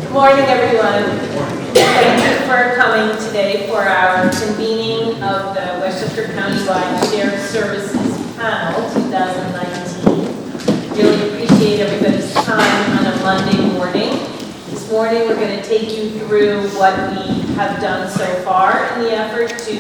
Good morning, everyone. Thank you for coming today for our convening of the Westchester County-wide Shared Services Panel 2019. Really appreciate everybody's time on a Monday morning. This morning we're going to take you through what we have done so far in the effort to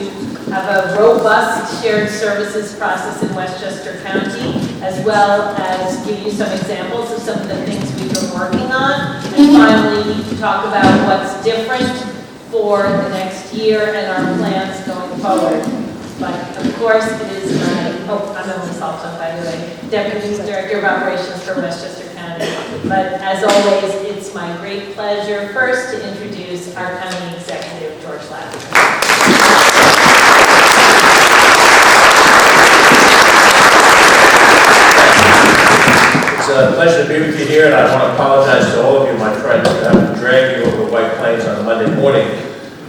have a robust shared services process in Westchester County, as well as give you some examples of some of the things we've been working on, and finally talk about what's different for the next year and our plans going forward. But of course it is my, I'm Emily Salton, by the way, Deputy Director of Operations for Westchester County. But as always, it's my great pleasure first to introduce our County Executive, George Lavender. It's a pleasure to be with you here, and I want to apologize to all of you, my friends, for having to drag you over the White Plains on a Monday morning.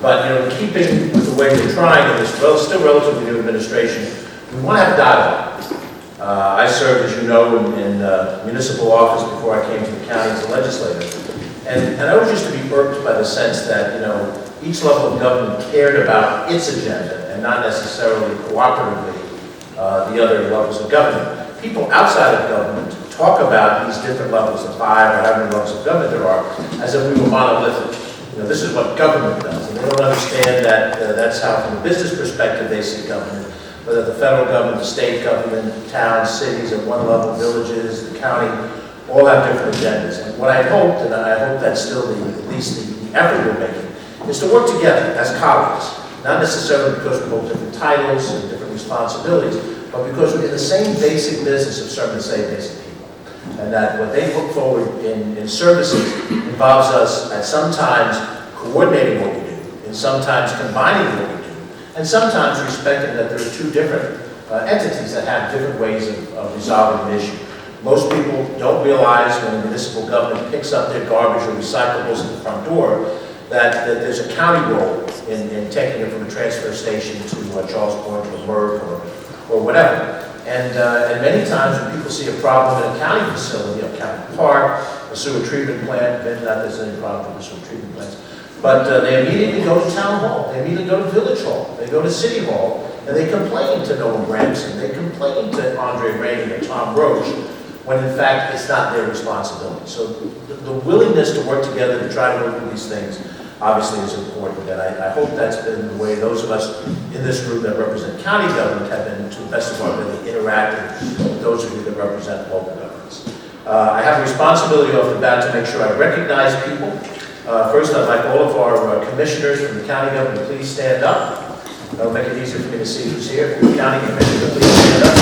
But, you know, keeping with the way we're trying in this still relatively new administration, we want to have dialogue. I served, as you know, in municipal office before I came to the county as a legislator. And I was used to be irked by the sense that, you know, each level of government cared about its agenda and not necessarily cooperatively the other levels of government. People outside of government talk about these different levels of 5 or how many levels of government there are as if we were monolithic. You know, this is what government does, and they don't understand that that's how, from a business perspective, they see government. Whether the federal government, the state government, towns, cities at one level, villages, the county, all have different agendas. And what I hoped, and I hope that's still at least the effort we're making, is to work together as colleagues. Not necessarily because we hold different titles and different responsibilities, but because we're in the same basic business of serving the same basic people. And that what they put forward in services involves us at sometimes coordinating what we do, and sometimes combining what we do, and sometimes respecting that there are two different entities that have different ways of resolving an issue. Most people don't realize when the municipal government picks up their garbage or recyclables at the front door that there's a county role in taking it from a transfer station to Charles Point or Merck or whatever. And many times when people see a problem in a county facility, a county park, a sewer treatment plant, maybe not there's any problem with sewer treatment plants, but they immediately go to town hall, they immediately go to village hall, they go to city hall, and they complain to Noah Bramson, they complain to Andre Rainey or Tom Roach, when in fact it's not their responsibility. So the willingness to work together to try to work with these things obviously is important, and I hope that's been the way those of us in this group that represent county government have been, to the best of our ability, interacting with those of you that represent local governments. I have a responsibility off the bat to make sure I recognize people. First, I'd like all of our commissioners from the county government to please stand up. That'll make it easier for me to see who's here. If you're a county commissioner, please stand up.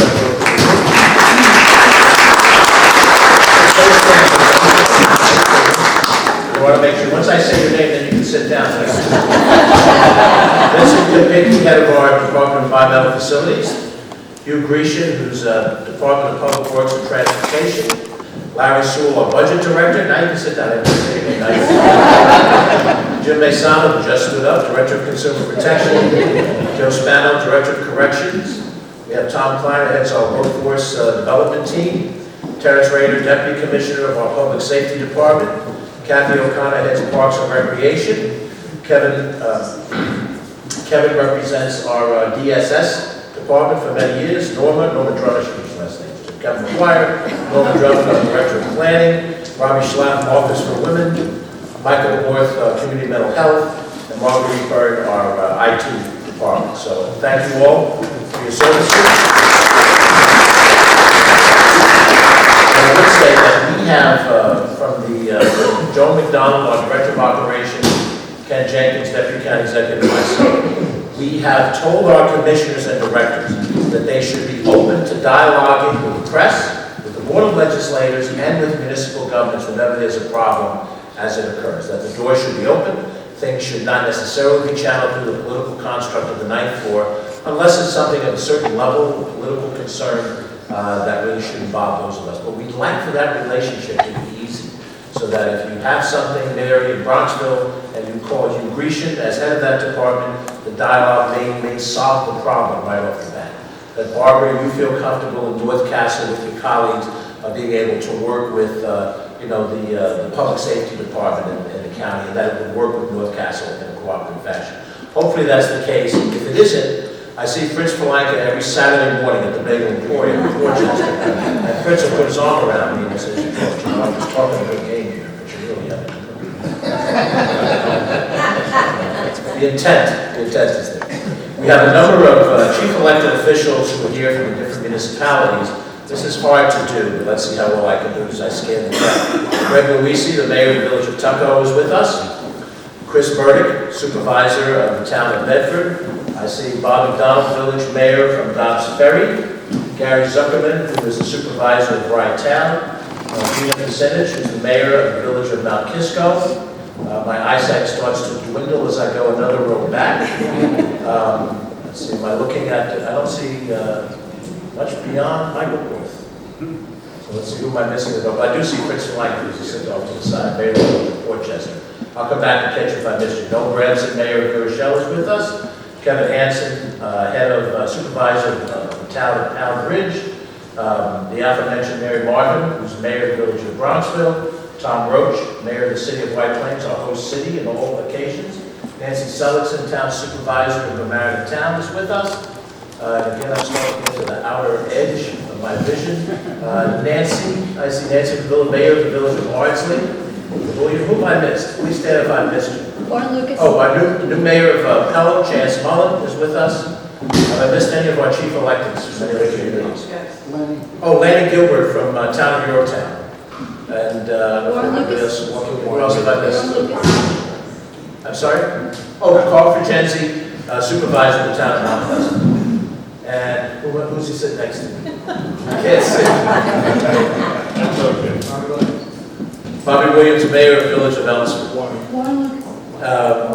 I want to make sure, once I say your name, then you can sit down. Vincent Pickey, head of our Department of Environmental Facilities. Hugh Grecian, who's Department of Public Works and Transportation. Larry Sewell, our Budget Director. Now you can sit down. Jim Masano, who just stood up, Director of Consumer Protection. Joe Spano, Director of Corrections. We have Tom Kleiner, heads our Workforce Development Team. Terrence Rader, Deputy Commissioner of our Public Safety Department. Kathy O'Connor heads Parks and Recreation. Kevin represents our DSS department for many years. Norma Drummond, last name. Kevin McGuire, Norma Drummond, our Director of Planning. Robbie Schlapp, Office for Women. Michael Worth, Community Mental Health. And Marguerite Bird, our IT department. So thank you all for your services. I would say that we have from Joan McDonald, our Director of Operations, Ken Jenkins, Deputy County Executive, and myself, we have told our commissioners and directors that they should be open to dialoguing with the press, with the Board of Legislators, and with municipal governments whenever there's a problem as it occurs. That the door should be open, things should not necessarily be channeled through the political construct of the ninth floor, unless it's something of a certain level of political concern that really should involve those of us. But we'd like for that relationship to be easy, so that if you have something there in Bronxville and you call Hugh Grecian as head of that department, the dialogue may solve the problem right off the bat. That Barbara, you feel comfortable in North Castle with your colleagues being able to work with the public safety department in the county, and that it would work with North Castle in a cooperative fashion. Hopefully that's the case. If it isn't, I see Fritz Palanca every Saturday morning at the Bagel Emporium in Westchester. And Fritz will put his arm around me and says, I'm just talking a good game here, but you really haven't. The intent is there. We have a number of chief elected officials who are here from the different municipalities. This is hard to do, but let's see how well I can do as I scan the crowd. Greg Luisi, the mayor of the village of Tuckahoe, is with us. Chris Burdick, supervisor of the town of Bedford. I see Bob McDonald, village mayor from Dobbs Ferry. Gary Zuckerman, who is the supervisor of Bryan Town. Gina Kucinich, who's the mayor of the village of Mount Kisco. My eyesight starts to dwindle as I go another row back. Let's see, am I looking at, I don't see much beyond Michael Worth. So let's see, who am I missing? But I do see Fritz Palanca, who's sitting off to the side, mayor of Portchester. I'll come back and catch you if I missed you. Noel Branson, mayor of Rochelle, is with us. Kevin Hansen, head of supervisor of the town of Pound Ridge. The aforementioned Mary Marvin, who's mayor of the village of Bronxville. Tom Roach, mayor of the city of White Plains, our host city in all occasions. Nancy Seligson, town supervisor of the Mamaroneck Town, is with us. Again, I'm starting to get to the outer edge of my vision. Nancy, I see Nancy, the mayor of the village of Ardsley. William, whom I missed? Please stand if I missed you. Warren Lucas. Oh, our new mayor of Pelham, Chance Mullen, is with us. Have I missed any of our chief electeds? Oh, Lanny Gilbert from town of Yorktown. And Warren Lucas. Who else have I missed? Warren Lucas. I'm sorry? Oh, Carl Fergenzi, supervisor of the town of Mount Pleasant. And who's he sitting next to me? I can't see. Bobby Williams, mayor of the village of Elmsford.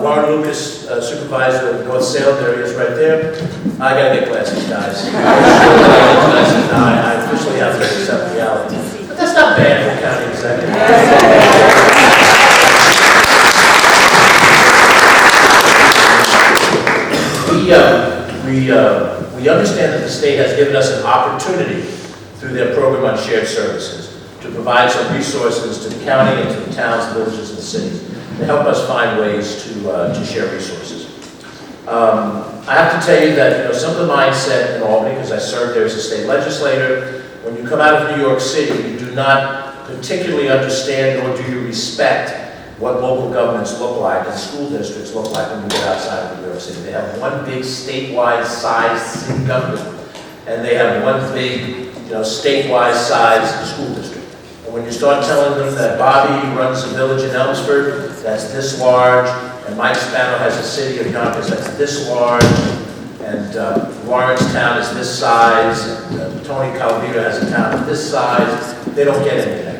Warren Lucas, supervisor of North Salem, there he is right there. I gotta get glasses, guys. I officially have to accept reality. But that's not bad for a county executive. We understand that the state has given us an opportunity through their program on shared services to provide some resources to the county and to the towns, villages, and cities to help us find ways to share resources. I have to tell you that some of the mindset in Albany, because I served there as a state legislator, when you come out of New York City, you do not particularly understand nor do you respect what local governments look like and school districts look like when you get outside of New York City. They have one big statewide sized city government, and they have one big statewide sized school district. And when you start telling them that Bobby runs a village in Elmsford that's this large, and Mike Spano has a city of Yonkers that's this large, and Lawrencetown is this size, and Tony Calavita has a town of this size, they don't get anything.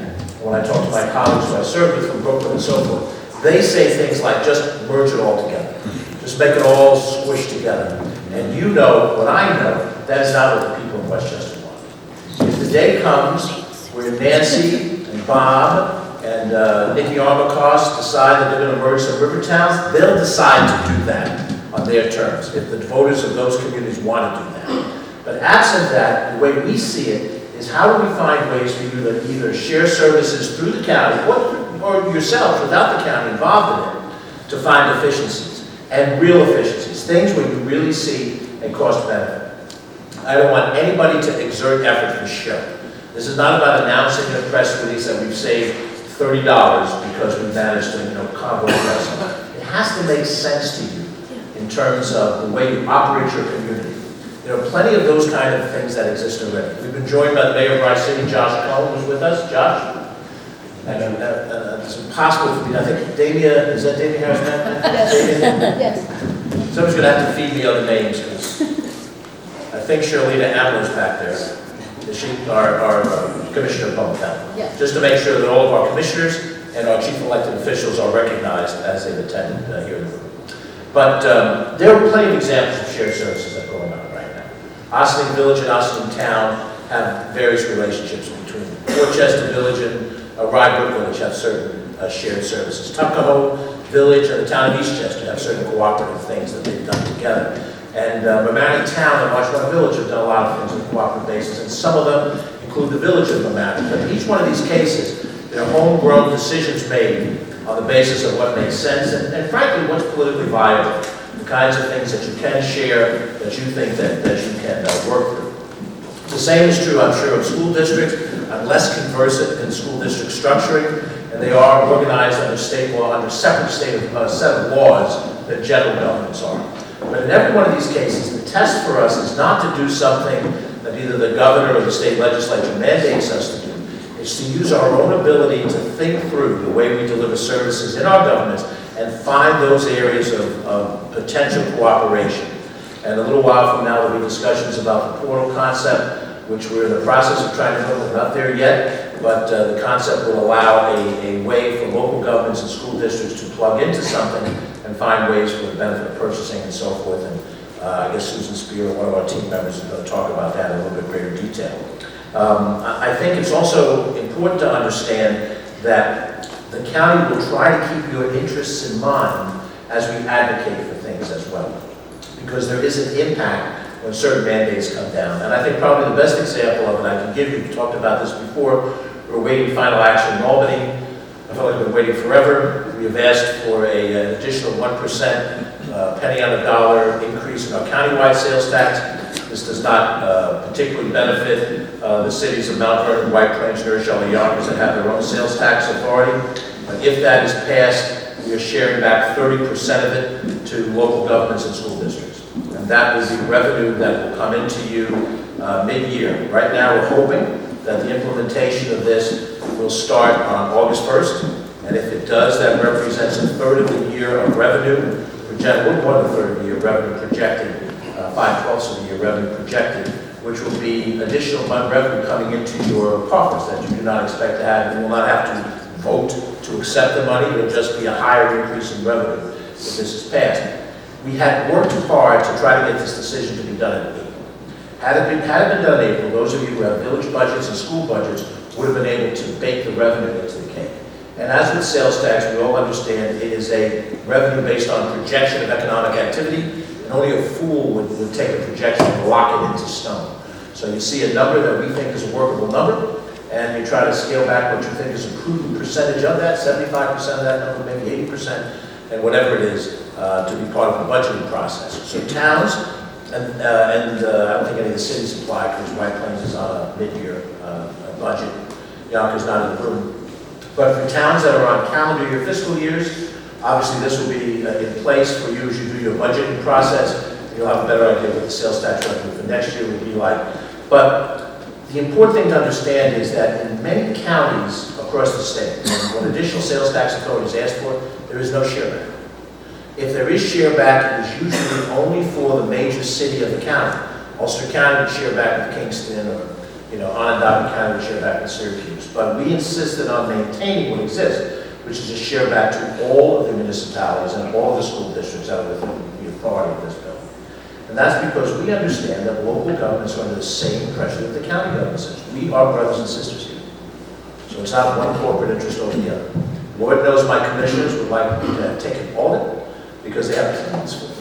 When I talk to my colleagues who I serve with from Brooklyn and so forth, they say things like, just merge it all together. Just make it all squish together. And what I know, that is not what the people in Westchester want. If the day comes where Nancy and Bob and Nikki Armacost decide that they're going to merge some river towns, they'll decide to do that on their terms, if the voters of those communities want to do that. But absent that, the way we see it, is how do we find ways for you to either share services through the county or yourself without the county involved in it to find efficiencies and real efficiencies, things where you really see a cost benefit. I don't want anybody to exert effort for show. This is not about announcing in a press release that we've saved $30 because we managed to convoy press. It has to make sense to you in terms of the way you operate your community. There are plenty of those kind of things that exist already. We've been joined by the mayor of Rice City, Josh Cohen, who's with us. Josh? And it's impossible for me. I think Damia, is that Damia Harris? Yes. Someone's going to have to feed me other names because I think Shirlita Ambler's back there. Is she our Commissioner of Public Health? Yes. Just to make sure that all of our commissioners and our chief elected officials are recognized as they've attended here in the room. But there are plenty of examples of shared services that are going on right now. Ossining Village and Ossining Town have various relationships between them. Portchester Village and Rybrook Village have certain shared services. Tuckahoe Village and the town of Eastchester have certain cooperative things that they've done together. And Mamaroneck Town and Washington Village have done a lot of things on a cooperative basis, and some of them include the village of Mamaroneck. But in each one of these cases, They're homegrown decisions made on the basis of what makes sense and frankly, what's politically viable. The kinds of things that you can share, that you think that you can work through. The same is true, I'm sure, of school districts. I'm less conversant in school district structuring, and they are organized under state law, under separate set of laws than general governments are. But in every one of these cases, the test for us is not to do something that either the governor or the state legislature mandates us to do. It's to use our own ability to think through the way we deliver services in our governments and find those areas of potential cooperation. And a little while from now, there'll be discussions about the portal concept, which we're in the process of trying to build. We're not there yet, but the concept will allow a way for local governments and school districts to plug into something and find ways for the benefit of purchasing and so forth. And I guess Susan Spear, one of our team members, is going to talk about that in a little bit greater detail. I think it's also important to understand that the county will try to keep your interests in mind as we advocate for things as well, because there is an impact when certain mandates come down. And I think probably the best example of it I can give you, we've talked about this before, we're waiting final action in Albany. I feel like we've been waiting forever. We have asked for an additional 1% penny on the dollar increase in our countywide sales tax. This does not particularly benefit the cities of Mount Vernon, White Plains, New Rochelle, and Yonkers that have their own sales tax authority. But if that is passed, we are sharing back 30% of it to local governments and school districts. And that will be revenue that will come into you mid-year. Right now, we're hoping that the implementation of this will start on August 1st. And if it does, that represents a third of the year of revenue projected, more than a third of the year revenue projected, 5/12 of the year revenue projected, which will be additional revenue coming into your coffers that you do not expect to have. You will not have to vote to accept the money. It will just be a higher increase in revenue if this is passed. We had worked hard to try to get this decision to be done in April. Had it been done in April, those of you who have village budgets and school budgets would have been able to bake the revenue into the cake. And as with sales tax, we all understand it is a revenue based on projection of economic activity, and only a fool would take a projection and lock it into stone. So you see a number that we think is a workable number, and you try to scale back what you think is a prudent percentage of that, 75% of that number, maybe 80%, and whatever it is, to be part of the budgeting process. So towns, and I don't think any of the cities apply because White Plains is on a mid-year budget. Yonkers not in the room. But for towns that are on calendar year fiscal years, obviously this will be in place for you as you do your budgeting process. You'll have a better idea what the sales tax revenue for next year will be like. But the important thing to understand is that in many counties across the state, when additional sales tax authority is asked for, there is no share back. If there is share back, it is usually only for the major city of the county. Ulster County would share back with Kingston, or Onondaga County would share back with Syracuse. But we insisted on maintaining what exists, which is a share back to all of the municipalities and all of the school districts that are within the authority of this bill. And that's because we understand that local governments are under the same pressure that the county governments is. We are brothers and sisters here. So it's not one corporate interest over the other. Lord knows my commissioners would like to take an audit because they have plans for it.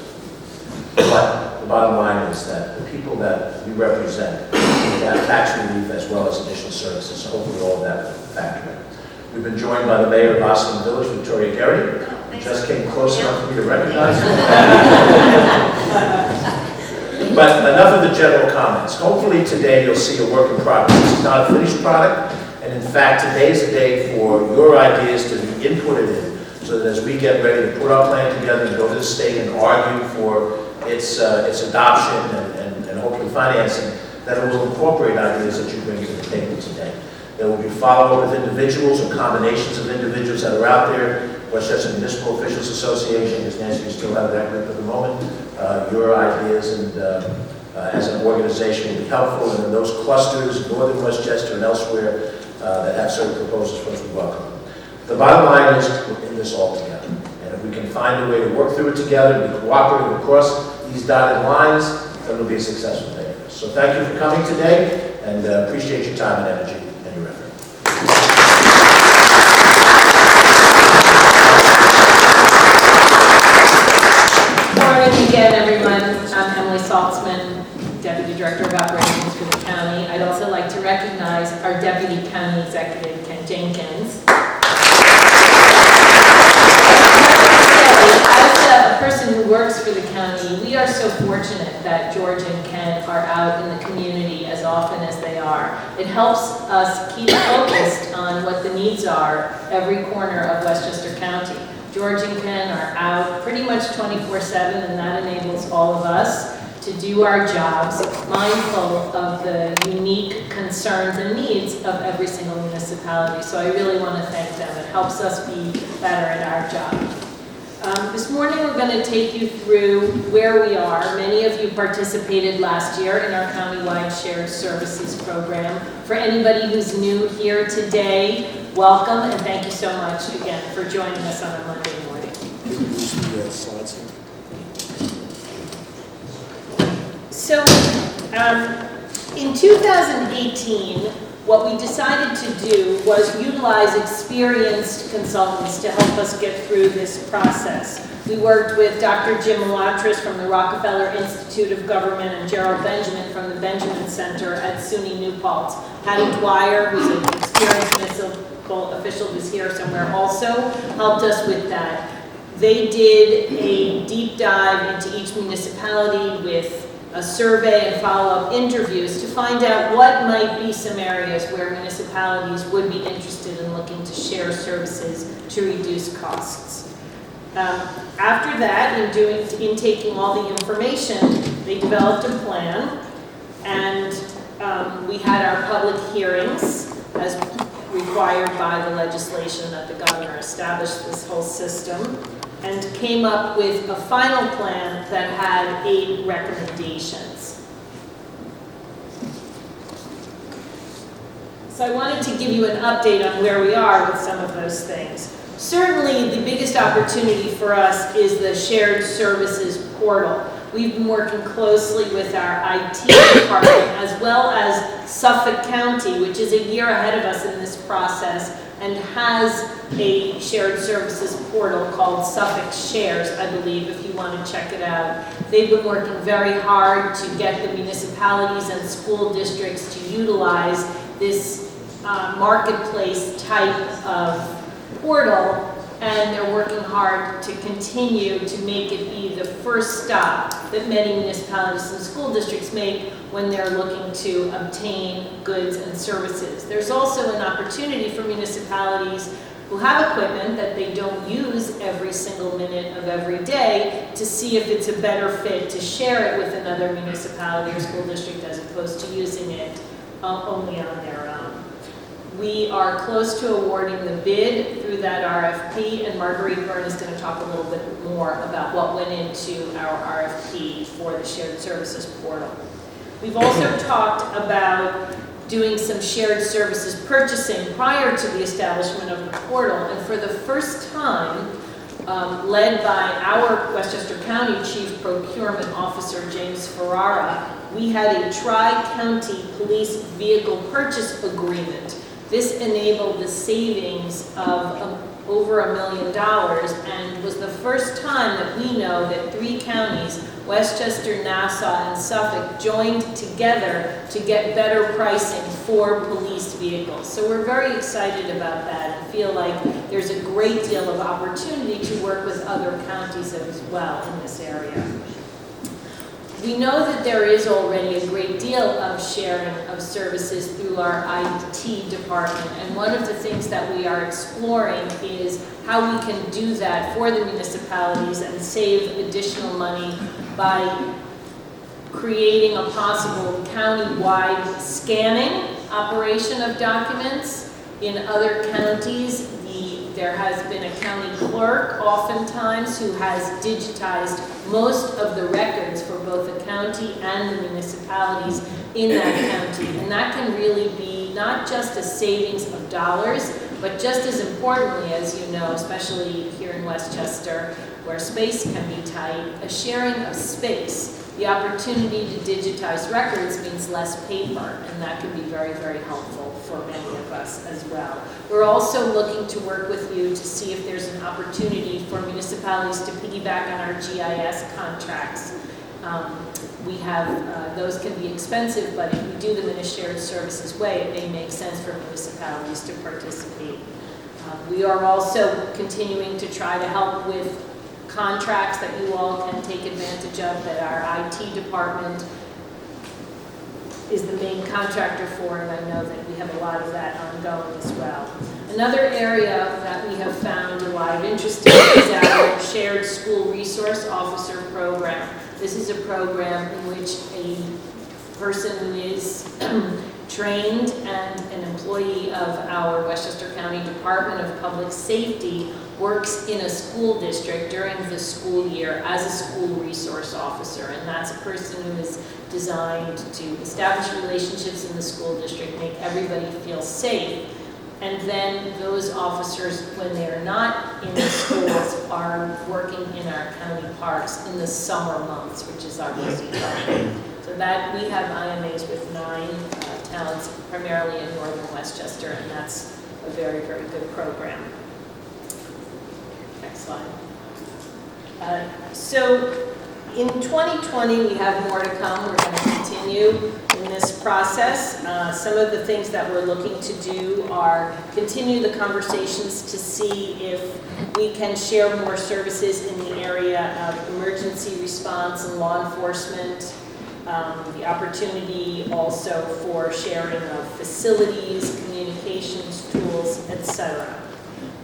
But the bottom line is that the people that we represent have tax relief as well as additional services. So hopefully all of that will factor in. We've been joined by the mayor of Boston Village, Victoria Gary, who just came close enough for me to recognize her. But enough of the general comments. Hopefully today you'll see a work in progress. This is not a finished product, and in fact today is a day for your ideas to be inputted in, so that as we get ready to put our plan together and go to the state and argue for its adoption and hopefully financing, that it will incorporate ideas that you bring to the table today. There will be follow-up with individuals or combinations of individuals that are out there. Westchester Municipal Officials Association, as Nancy, you still have that group at the moment. Your ideas and as an organization will be helpful, and in those clusters, northern Westchester and elsewhere, that have certain proposals for us, we welcome them. The bottom line is we're in this all together. And if we can find a way to work through it together and be cooperative across these dotted lines, then it'll be a successful day for us. So thank you for coming today, and appreciate your time and energy and your effort. Morning again, everyone. I'm Emily Saltzman, Deputy Director of Operations for the county. I'd also like to recognize our Deputy County Executive, Ken Jenkins. for the county. We are so fortunate that George and Ken are out in the community as often as they are. It helps us keep focused on what the needs are every corner of Westchester County. George and Ken are out pretty much 24/7, and that enables all of us to do our jobs mindful of the unique concerns and needs of every single municipality. So I really want to thank them. It helps us be better at our job. This morning we're going to take you through where we are. Many of you participated last year in our countywide shared services program. For anybody who's new here today, welcome and thank you so much again for joining us on a Monday morning. So, in 2018, what we decided to do was utilize experienced consultants to help us get through this process. We worked with Dr. Jim Malatras from the Rockefeller Institute of Government and Gerald Benjamin from the Benjamin Center at SUNY New Paltz. Hattie Dwyer, who's an experienced municipal official who's here somewhere, also helped us with that. They did a deep dive into each municipality with a survey and follow-up interviews to find out what might be some areas where municipalities would be interested in looking to share services to reduce costs. After that, in taking all the information, they developed a plan, and we had our public hearings as required by the legislation that the governor established this whole system, and came up with a final plan that had 8 recommendations. So I wanted to give you an update on where we are with some of those things. Certainly, the biggest opportunity for us is the shared services portal. We've been working closely with our IT department as well as Suffolk County, which is a year ahead of us in this process, and has a shared services portal called Suffolk Shares, I believe, if you want to check it out. They've been working very hard to get the municipalities and school districts to utilize this marketplace type of portal, and they're working hard to continue to make it be the first stop that many municipalities and school districts make when they're looking to obtain goods and services. There's also an opportunity for municipalities who have equipment that they don't use every single minute of every day to see if it's a better fit to share it with another municipality or school district as opposed to using it only on their own. We are close to awarding the bid through that RFP, and Marguerite Byrne is going to talk a little bit more about what went into our RFP for the shared services portal. We've also talked about doing some shared services purchasing prior to the establishment of the portal, and for the first time, led by our Westchester County Chief Procurement Officer, James Ferrara, we had a tri-county police vehicle purchase agreement. This enabled the savings of over $1 million, and was the first time that we know that 3 counties, Westchester, Nassau, and Suffolk, joined together to get better pricing for police vehicles. So we're very excited about that and feel like there's a great deal of opportunity to work with other counties as well in this area. We know that there is already a great deal of sharing of services through our IT department, and one of the things that we are exploring is how we can do that for the municipalities and save additional money by creating a possible county-wide scanning operation of documents. In other counties, there has been a county clerk oftentimes who has digitized most of the records for both the county and the municipalities in that county. And that can really be not just a savings of dollars, but just as importantly, as you know, especially here in Westchester, where space can be tight, a sharing of space. The opportunity to digitize records means less paper, and that can be very, very helpful for many of us as well. We're also looking to work with you to see if there's an opportunity for municipalities to piggyback on our GIS contracts. We have, those can be expensive, but if we do them in a shared services way, it may make sense for municipalities to participate. We are also continuing to try to help with contracts that you all can take advantage of that our IT department is the main contractor for, and I know that we have a lot of that ongoing as well. Another area that we have found a lot of interest in is our Shared School Resource Officer program. This is a program in which a person who is trained and an employee of our Westchester County Department of Public Safety works in a school district during the school year as a school resource officer. And that's a person who is designed to establish relationships in the school district, make everybody feel safe. And then those officers, when they're not in the schools, are working in our county parks in the summer months, which is our busy time. So that we have IMAs with 9 towns, primarily in northern Westchester, and that's a very, very good program. Next slide. So in 2020, we have more to come. We're going to continue in this process. Some of the things that we're looking to do are continue the conversations to see if we can share more services in the area of emergency response and law enforcement. The opportunity also for sharing of facilities, communications tools, etc.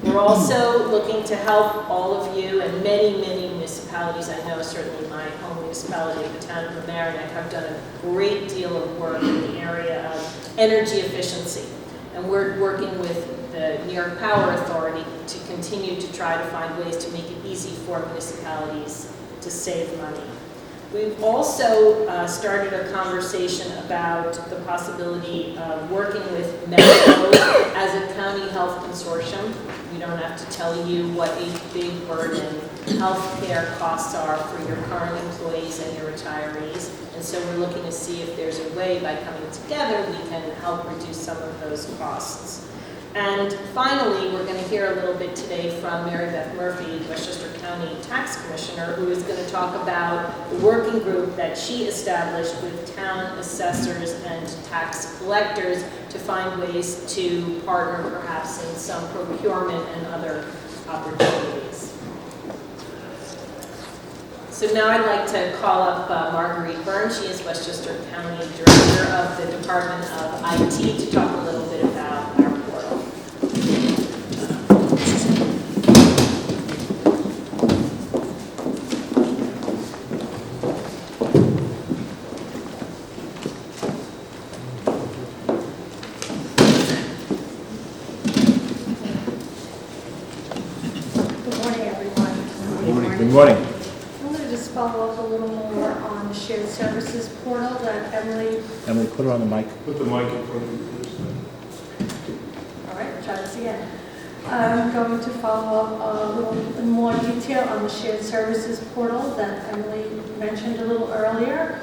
We're also looking to help all of you, and many, many municipalities, I know certainly my home municipality of the town of Mamaroneck have done a great deal of work in the area of energy efficiency. And we're working with the New York Power Authority to continue to try to find ways to make it easy for municipalities to save money. We've also started a conversation about the possibility of working with Medical as a county health consortium. We don't have to tell you what a big burden healthcare costs are for your current employees and your retirees. And so we're looking to see if there's a way by coming together we can help reduce some of those costs. And finally, we're going to hear a little bit today from Mary Beth Murphy, Westchester County Tax Commissioner, who is going to talk about the working group that she established with town assessors and tax collectors to find ways to partner perhaps in some procurement and other opportunities. So now I'd like to call up Marguerite Burns. She is Westchester County Director of the Department of IT to talk a little bit about our portal. Good morning, everyone. Good morning. I'm going to just follow up a little more on the shared services portal that Emily, Emily, put her on the mic. Put the mic in front of you, please. all right, try this again. I'm going to follow up a little in more detail on the shared services portal that Emily mentioned a little earlier.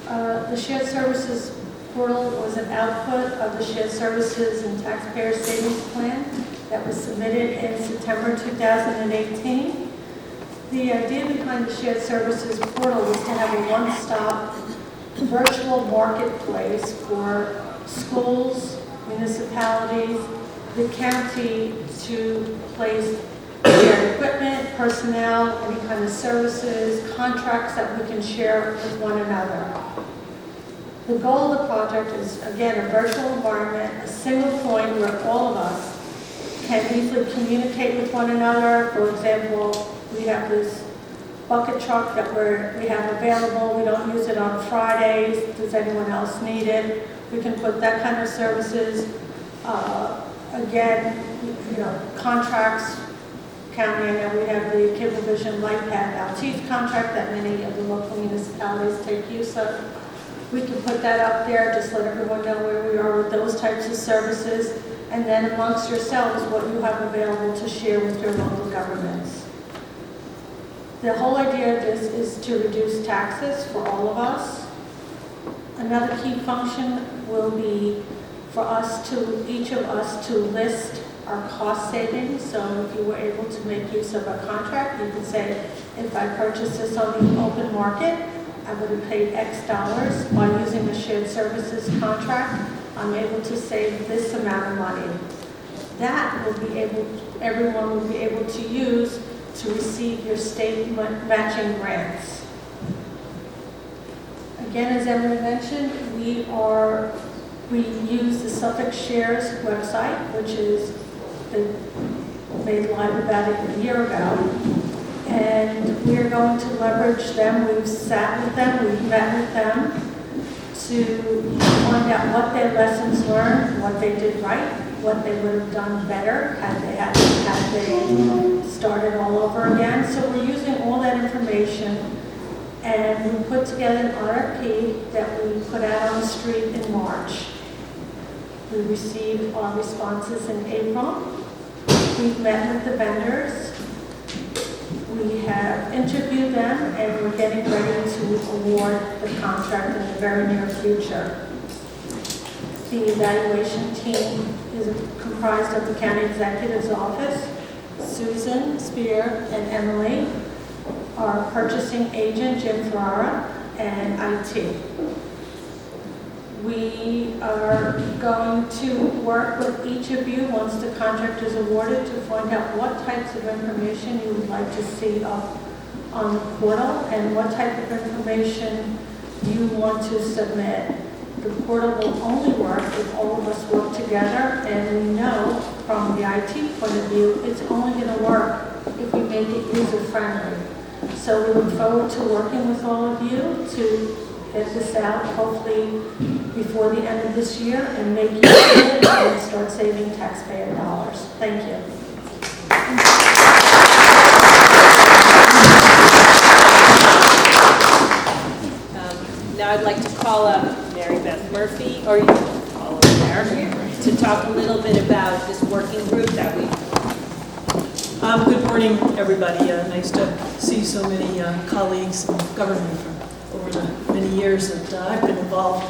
The shared services portal was an output of the shared services and taxpayer savings plan that was submitted in September 2018. The idea behind the shared services portal was to have a one-stop virtual marketplace for schools, municipalities, the county to place their equipment, personnel, any kind of services, contracts that we can share with one another. The goal of the project is, again, a virtual environment, a single point where all of us can easily communicate with one another. For example, we have this bucket truck that we have available. We don't use it on Fridays. Does anyone else need it? We can put that kind of services. Again, contracts, county, I know we have the Cablevision LightPad Altice contract that many of the local municipalities take use of. We can put that up there, just let everyone know where we are with those types of services. And then amongst yourselves, what you have available to share with your local governments. The whole idea of this is to reduce taxes for all of us. Another key function will be for each of us to list our cost savings. So if you were able to make use of a contract, you could say, if I purchase this on the open market, I would have paid X dollars. By using a shared services contract, I'm able to save this amount of money. That will be everyone will be able to use to receive your state matching grants. Again, as Emily mentioned, we use the Suffolk Shares website, which is made live about a year ago. And we're going to leverage them. We've sat with them, we've met with them to find out what their lessons learned, what they did right, what they would have done better had they started all over again. So we're using all that information, and we put together an RFP that we put out on the street in March. We received our responses in April. We've met with the vendors. We have interviewed them, and we're getting ready to award the contract in the very near future. The evaluation team is comprised of the county executive's office, Susan, Spear, and Emily, our purchasing agent, Jim Ferrara, and IT. We are going to work with each of you once the contract is awarded to find out what types of information you would like to see up on the portal and what type of information you want to submit. The portal will only work if all of us work together, and we know from the IT point of view, it's only going to work if we make it user-friendly. So we look forward to working with all of you to get this out, hopefully before the end of this year, and make use of it and start saving taxpayer dollars. Thank you. Now I'd like to call up Mary Beth Murphy, or you can call over there, to talk a little bit about this working group that we. Good morning, everybody. Nice to see so many colleagues in government from over the many years that I've been involved.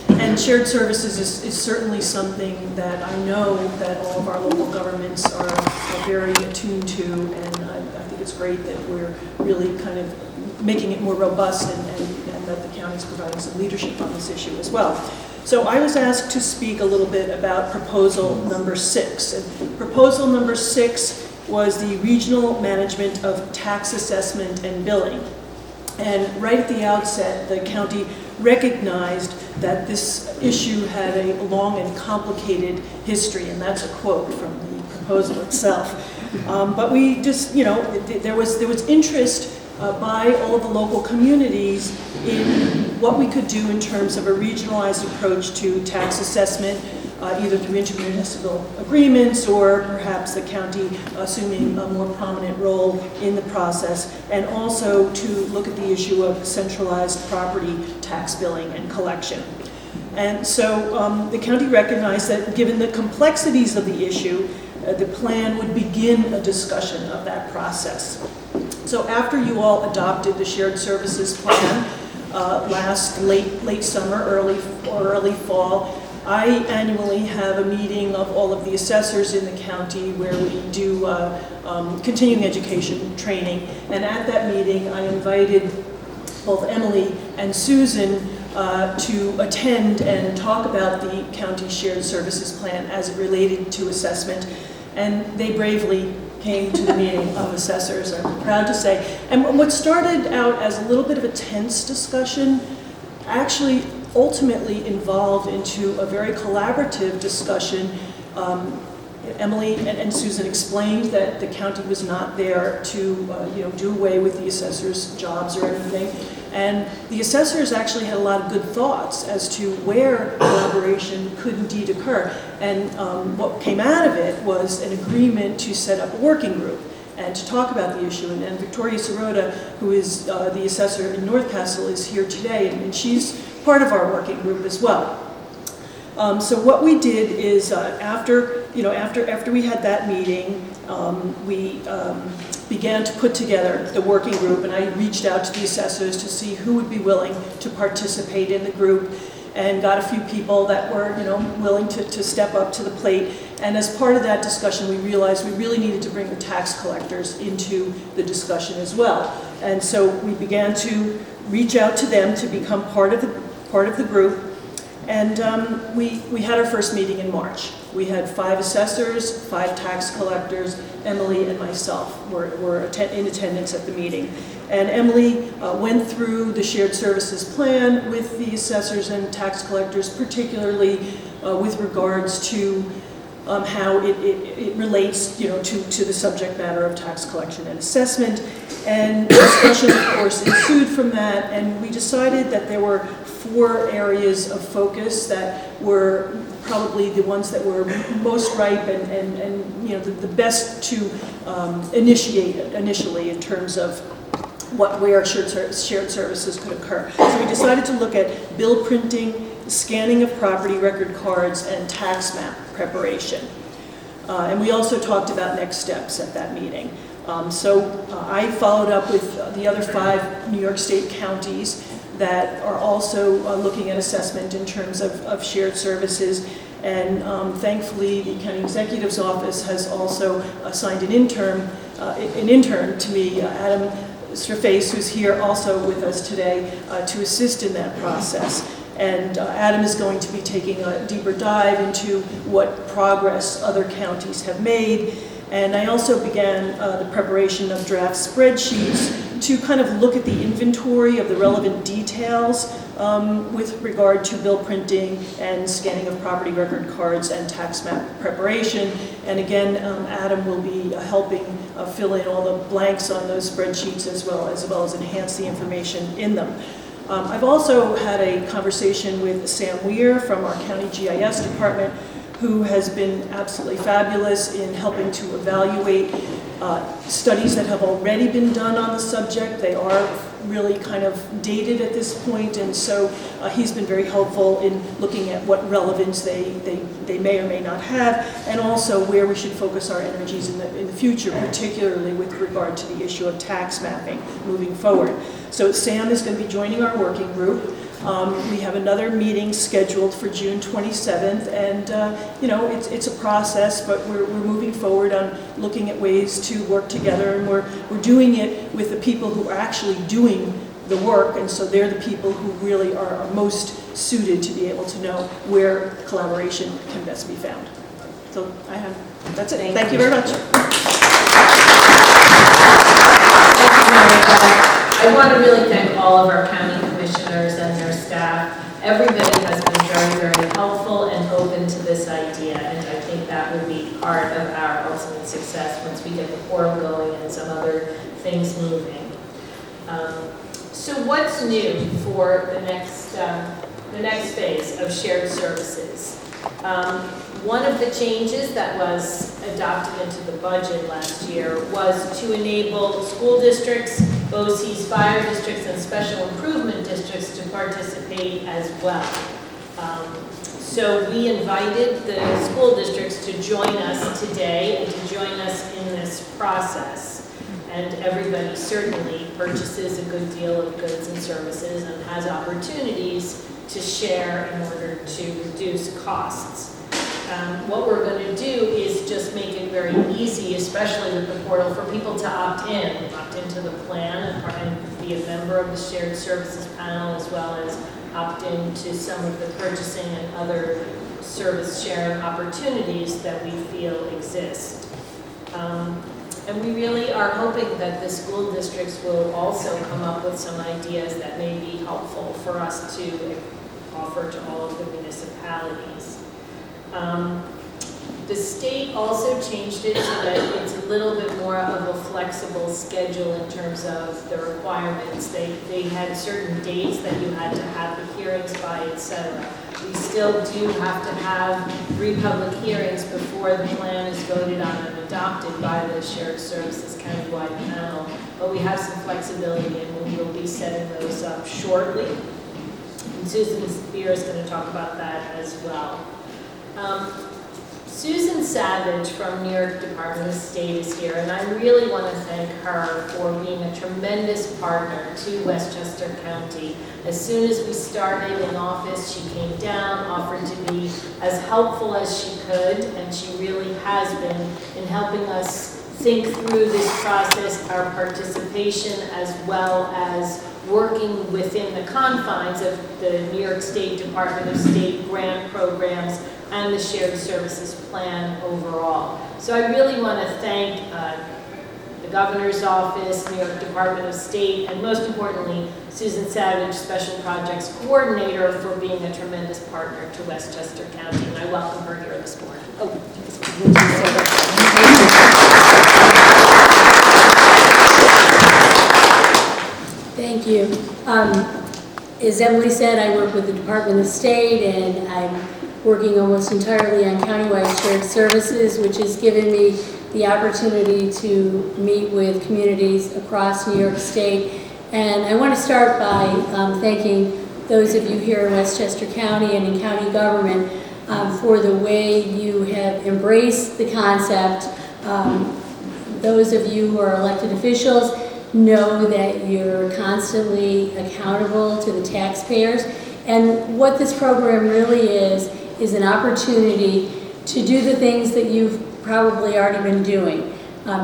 And shared services is certainly something that I know that all of our local governments are very attuned to, and I think it's great that we're really kind of making it more robust and that the county's providing some leadership on this issue as well. So I was asked to speak a little bit about proposal number 6. And proposal number 6 was the regional management of tax assessment and billing. And right at the outset, the county recognized that this issue had a long and complicated history, and that's a quote from the proposal itself. But we just, there was interest by all of the local communities in what we could do in terms of a regionalized approach to tax assessment, either through intermunicipal agreements or perhaps the county assuming a more prominent role in the process, and also to look at the issue of centralized property tax billing and collection. And so the county recognized that given the complexities of the issue, the plan would begin a discussion of that process. So after you all adopted the shared services plan last late summer, early fall, I annually have a meeting of all of the assessors in the county where we do continuing education training. And at that meeting, I invited both Emily and Susan to attend and talk about the county shared services plan as it related to assessment. And they bravely came to the meeting of assessors, I'm proud to say. And what started out as a little bit of a tense discussion actually ultimately evolved into a very collaborative discussion. Emily and Susan explained that the county was not there to do away with the assessors' jobs or anything. And the assessors actually had a lot of good thoughts as to where collaboration could indeed occur. And what came out of it was an agreement to set up a working group and to talk about the issue. And Victoria Sirota, who is the assessor in North Castle, is here today, and she's part of our working group as well. So what we did is after we had that meeting, we began to put together the working group, and I reached out to the assessors to see who would be willing to participate in the group, and got a few people that were willing to step up to the plate. And as part of that discussion, we realized we really needed to bring the tax collectors into the discussion as well. And so we began to reach out to them to become part of the group. And we had our first meeting in March. We had 5 assessors, 5 tax collectors. Emily and myself were in attendance at the meeting. And Emily went through the shared services plan with the assessors and tax collectors, particularly with regards to how it relates, to the subject matter of tax collection and assessment. And discussion, of course, ensued from that, and we decided that there were 4 areas of focus that were probably the ones that were most ripe and the best to initiate initially in terms of where shared services could occur. So we decided to look at bill printing, scanning of property record cards, and tax map preparation. And we also talked about next steps at that meeting. So I followed up with the other 5 New York State counties that are also looking at assessment in terms of shared services. And thankfully, the county executive's office has also assigned an intern to me, Adam Straface, who's here also with us today to assist in that process. And Adam is going to be taking a deeper dive into what progress other counties have made. And I also began the preparation of draft spreadsheets to kind of look at the inventory of the relevant details with regard to bill printing and scanning of property record cards and tax map preparation. And again, Adam will be helping fill in all the blanks on those spreadsheets as well as enhance the information in them. I've also had a conversation with Sam Weir from our county GIS department, who has been absolutely fabulous in helping to evaluate studies that have already been done on the subject. They are really kind of dated at this point, and so he's been very helpful in looking at what relevance they may or may not have, and also where we should focus our energies in the future, particularly with regard to the issue of tax mapping moving forward. So Sam is going to be joining our working group. We have another meeting scheduled for June 27th, and it's a process, but we're moving forward on looking at ways to work together, and we're doing it with the people who are actually doing the work, and so they're the people who really are most suited to be able to know where collaboration can best be found. So that's it. Thank you very much. I want to really thank all of our county commissioners and their staff. Everybody has been very, very helpful and open to this idea, and I think that would be part of our ultimate success once we get the portal going and some other things moving. So what's new for the next phase of shared services? One of the changes that was adopted into the budget last year was to enable school districts, BOCES, fire districts, and special improvement districts to participate as well. So we invited the school districts to join us today and to join us in this process. And everybody certainly purchases a good deal of goods and services and has opportunities to share in order to reduce costs. What we're going to do is just make it very easy, especially with the portal, for people to opt into the plan and be a member of the shared services panel, as well as opt into some of the purchasing and other service sharing opportunities that we feel exist. And we really are hoping that the school districts will also come up with some ideas that may be helpful for us to offer to all of the municipalities. The state also changed it so that it's a little bit more of a flexible schedule in terms of the requirements. They had certain dates that you had to have the hearings by, etc. We still do have to have 3 public hearings before the plan is voted on and adopted by the Shared Services Countywide Panel, but we have some flexibility and we will be setting those up shortly. And Susan Spear is going to talk about that as well. Susan Savage from New York Department of State is here, and I really want to thank her for being a tremendous partner to Westchester County. As soon as we started in office, she came down, offered to be as helpful as she could, and she really has been in helping us think through this process, our participation, as well as working within the confines of the New York State Department of State grant programs and the Shared Services Plan overall. So I really want to thank the Governor's Office, New York Department of State, and most importantly, Susan Savage, Special Projects Coordinator, for being a tremendous partner to Westchester County, and I welcome her here this morning. Thank you. As Emily said, I work with the Department of State, and I'm working almost entirely on countywide shared services, which has given me the opportunity to meet with communities across New York State. And I want to start by thanking those of you here in Westchester County and in county government for the way you have embraced the concept. Those of you who are elected officials know that you're constantly accountable to the taxpayers. And what this program really is an opportunity to do the things that you've probably already been doing.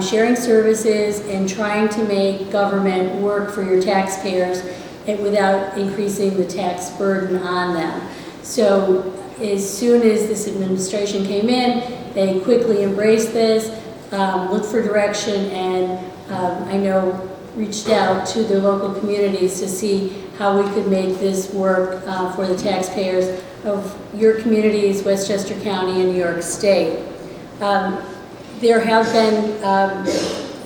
Sharing services and trying to make government work for your taxpayers without increasing the tax burden on them. So as soon as this administration came in, they quickly embraced this, looked for direction, and I know reached out to their local communities to see how we could make this work for the taxpayers of your communities, Westchester County and New York State. There have been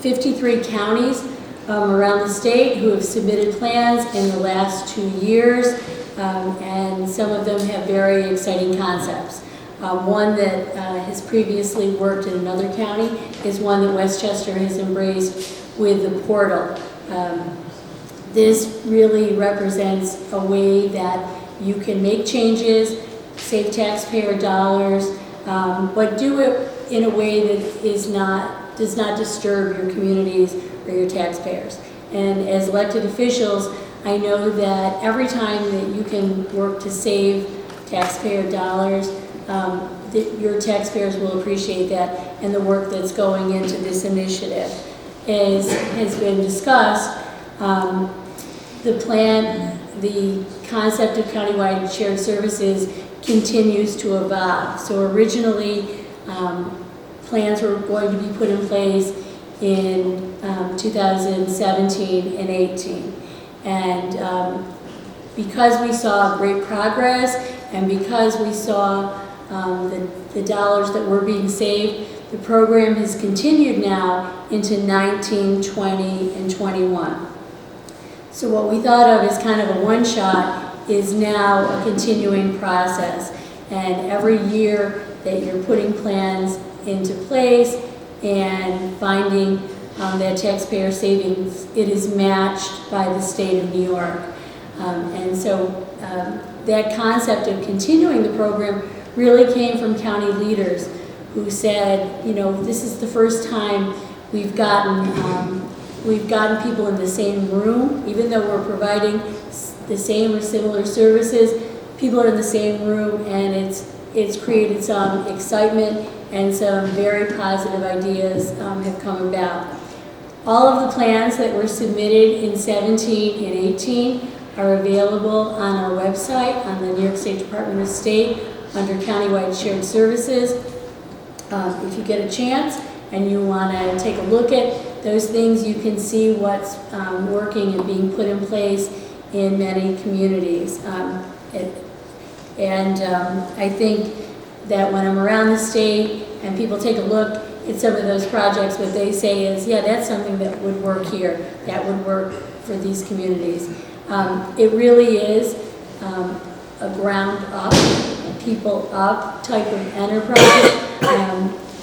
53 counties around the state who have submitted plans in the last 2 years, and some of them have very exciting concepts. One that has previously worked in another county is one that Westchester has embraced with the portal. This really represents a way that you can make changes, save taxpayer dollars, but do it in a way that does not disturb your communities or your taxpayers. And as elected officials, I know that every time that you can work to save taxpayer dollars, that your taxpayers will appreciate that and the work that's going into this initiative. As has been discussed, the concept of countywide shared services continues to evolve. So originally, plans were going to be put in place in 2017 and 18. And because we saw great progress and because we saw the dollars that were being saved, the program has continued now into 19, 20, and 21. So what we thought of as kind of a one-shot is now a continuing process. And every year that you're putting plans into place and finding that taxpayer savings, it is matched by the state of New York. And so that concept of continuing the program really came from county leaders who said, you know, this is the first time we've gotten people in the same room, even though we're providing the same or similar services, people are in the same room, and it's created some excitement and some very positive ideas have come about. All of the plans that were submitted in 17 and 18 are available on our website, on the New York State Department of State, under Countywide Shared Services. If you get a chance and you want to take a look at those things, you can see what's working and being put in place in many communities. I think that when I'm around the state and people take a look at some of those projects, what they say is, yeah, that's something that would work here, that would work for these communities. It really is a ground up, people up type of enterprise.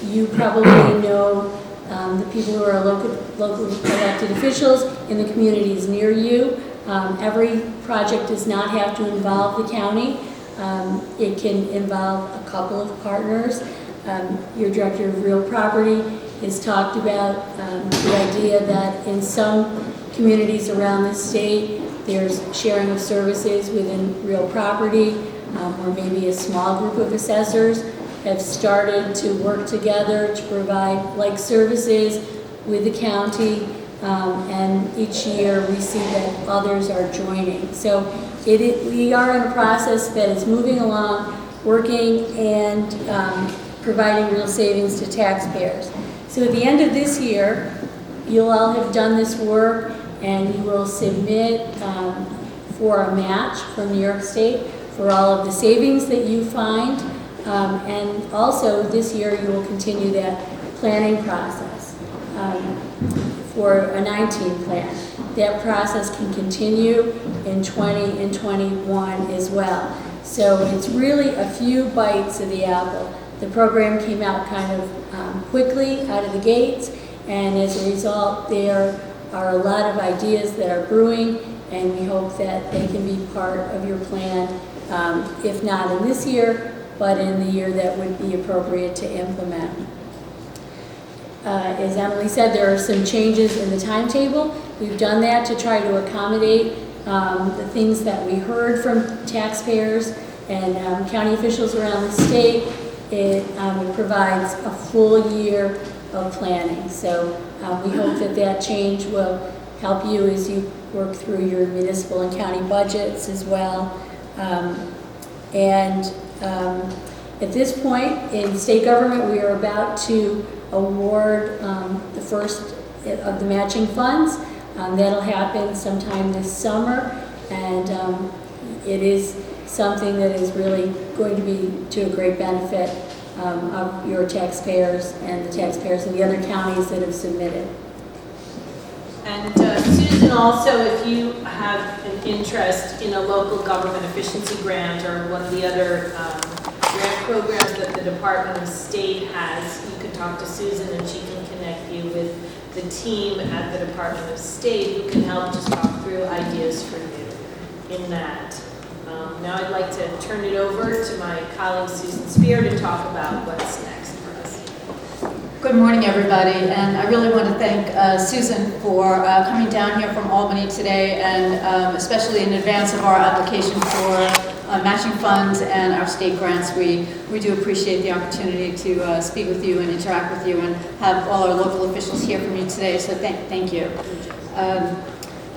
You probably know the people who are local elected officials in the communities near you. Every project does not have to involve the county. It can involve a couple of partners. Your director of real property has talked about the idea that in some communities around the state, there's sharing of services within real property, or maybe a small group of assessors have started to work together to provide like services with the county, and each year we see that others are joining. So we are in a process that is moving along, working and providing real savings to taxpayers. So at the end of this year, you'll all have done this work, and you will submit for a match from New York State for all of the savings that you find. And also this year you will continue that planning process for a 19 plan. That process can continue in 20 and 21 as well. So it's really a few bites of the apple. The program came out kind of quickly out of the gates, and as a result there are a lot of ideas that are brewing, and we hope that they can be part of your plan, if not in this year, but in the year that would be appropriate to implement. As Emily said, there are some changes in the timetable. We've done that to try to accommodate the things that we heard from taxpayers and county officials around the state. It provides a full year of planning. So we hope that that change will help you as you work through your municipal and county budgets as well. At this point in state government, we are about to award the first of the matching funds. That'll happen sometime this summer, and it is something that is really going to be to a great benefit of your taxpayers and the taxpayers in the other counties that have submitted. And Susan, also, if you have an interest in a local government efficiency grant or one of the other grant programs that the Department of State has, you can talk to Susan and she can connect you with the team at the Department of State who can help just talk through ideas for you in that. Now I'd like to turn it over to my colleague Susan Spear to talk about what's next for us. Good morning, everybody, and I really want to thank Susan for coming down here from Albany today, and especially in advance of our application for matching funds and our state grants. We do appreciate the opportunity to speak with you and interact with you and have all our local officials hear from you today, so thank you.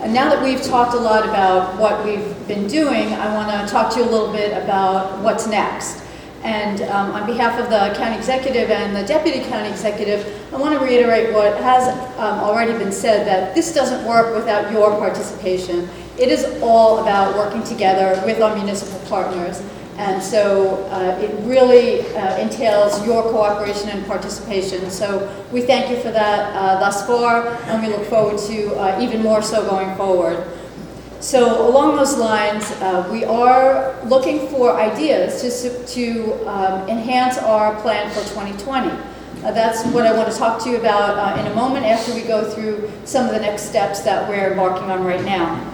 Now that we've talked a lot about what we've been doing, I want to talk to you a little bit about what's next. And on behalf of the county executive and the deputy county executive, I want to reiterate what has already been said, that this doesn't work without your participation. It is all about working together with our municipal partners. And so it really entails your cooperation and participation. So we thank you for that thus far, and we look forward to even more so going forward. So along those lines, we are looking for ideas to enhance our plan for 2020. That's what I want to talk to you about in a moment after we go through some of the next steps that we're embarking on right now.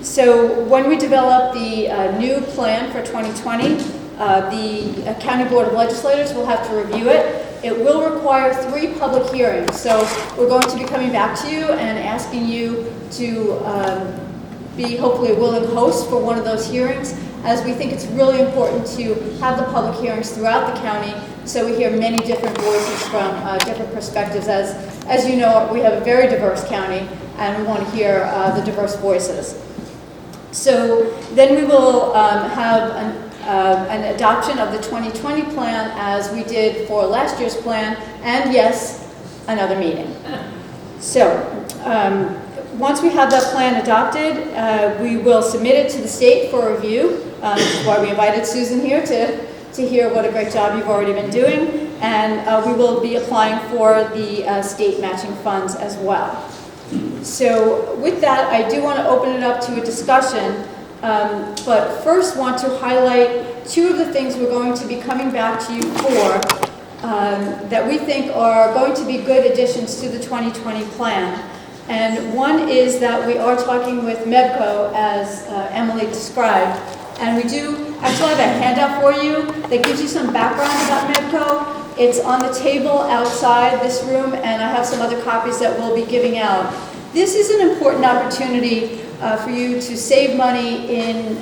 So when we develop the new plan for 2020, the County Board of Legislators will have to review it. It will require 3 public hearings. So we're going to be coming back to you and asking you to be hopefully a willing host for one of those hearings, as we think it's really important to have the public hearings throughout the county so we hear many different voices from different perspectives. As you know, we have a very diverse county, and we want to hear the diverse voices. So then we will have an adoption of the 2020 plan as we did for last year's plan, and yes, another meeting. So once we have that plan adopted, we will submit it to the state for review. This is why we invited Susan here to hear what a great job you've already been doing, and we will be applying for the state matching funds as well. So with that, I do want to open it up to a discussion, but first want to highlight 2 of the things we're going to be coming back to you for that we think are going to be good additions to the 2020 plan. And one is that we are talking with MEBCO, as Emily described, and we do actually have a handout for you that gives you some background about MEBCO. It's on the table outside this room, and I have some other copies that we'll be giving out. This is an important opportunity for you to save money in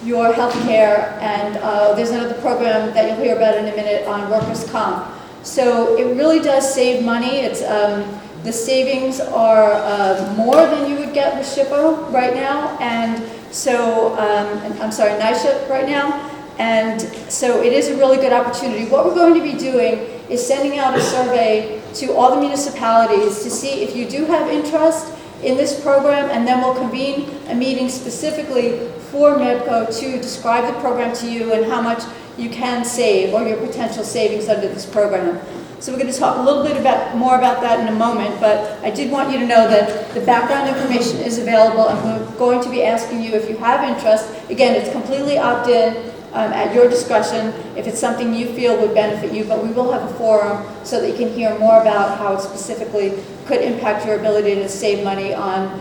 your health care, and there's another program that you'll hear about in a minute on workers' comp. So it really does save money. It's, the savings are more than you would get with SHPO right now, and so, I'm sorry, NYSHIP right now, and so it is a really good opportunity. What we're going to be doing is sending out a survey to all the municipalities to see if you do have interest in this program, and then we'll convene a meeting specifically for MEPCO to describe the program to you and how much you can save or your potential savings under this program. So we're going to talk a little bit more about that in a moment, but I did want you to know that the background information is available, and we're going to be asking you if you have interest. Again, it's completely opt-in at your discretion if it's something you feel would benefit you, but we will have a forum so that you can hear more about how it specifically could impact your ability to save money on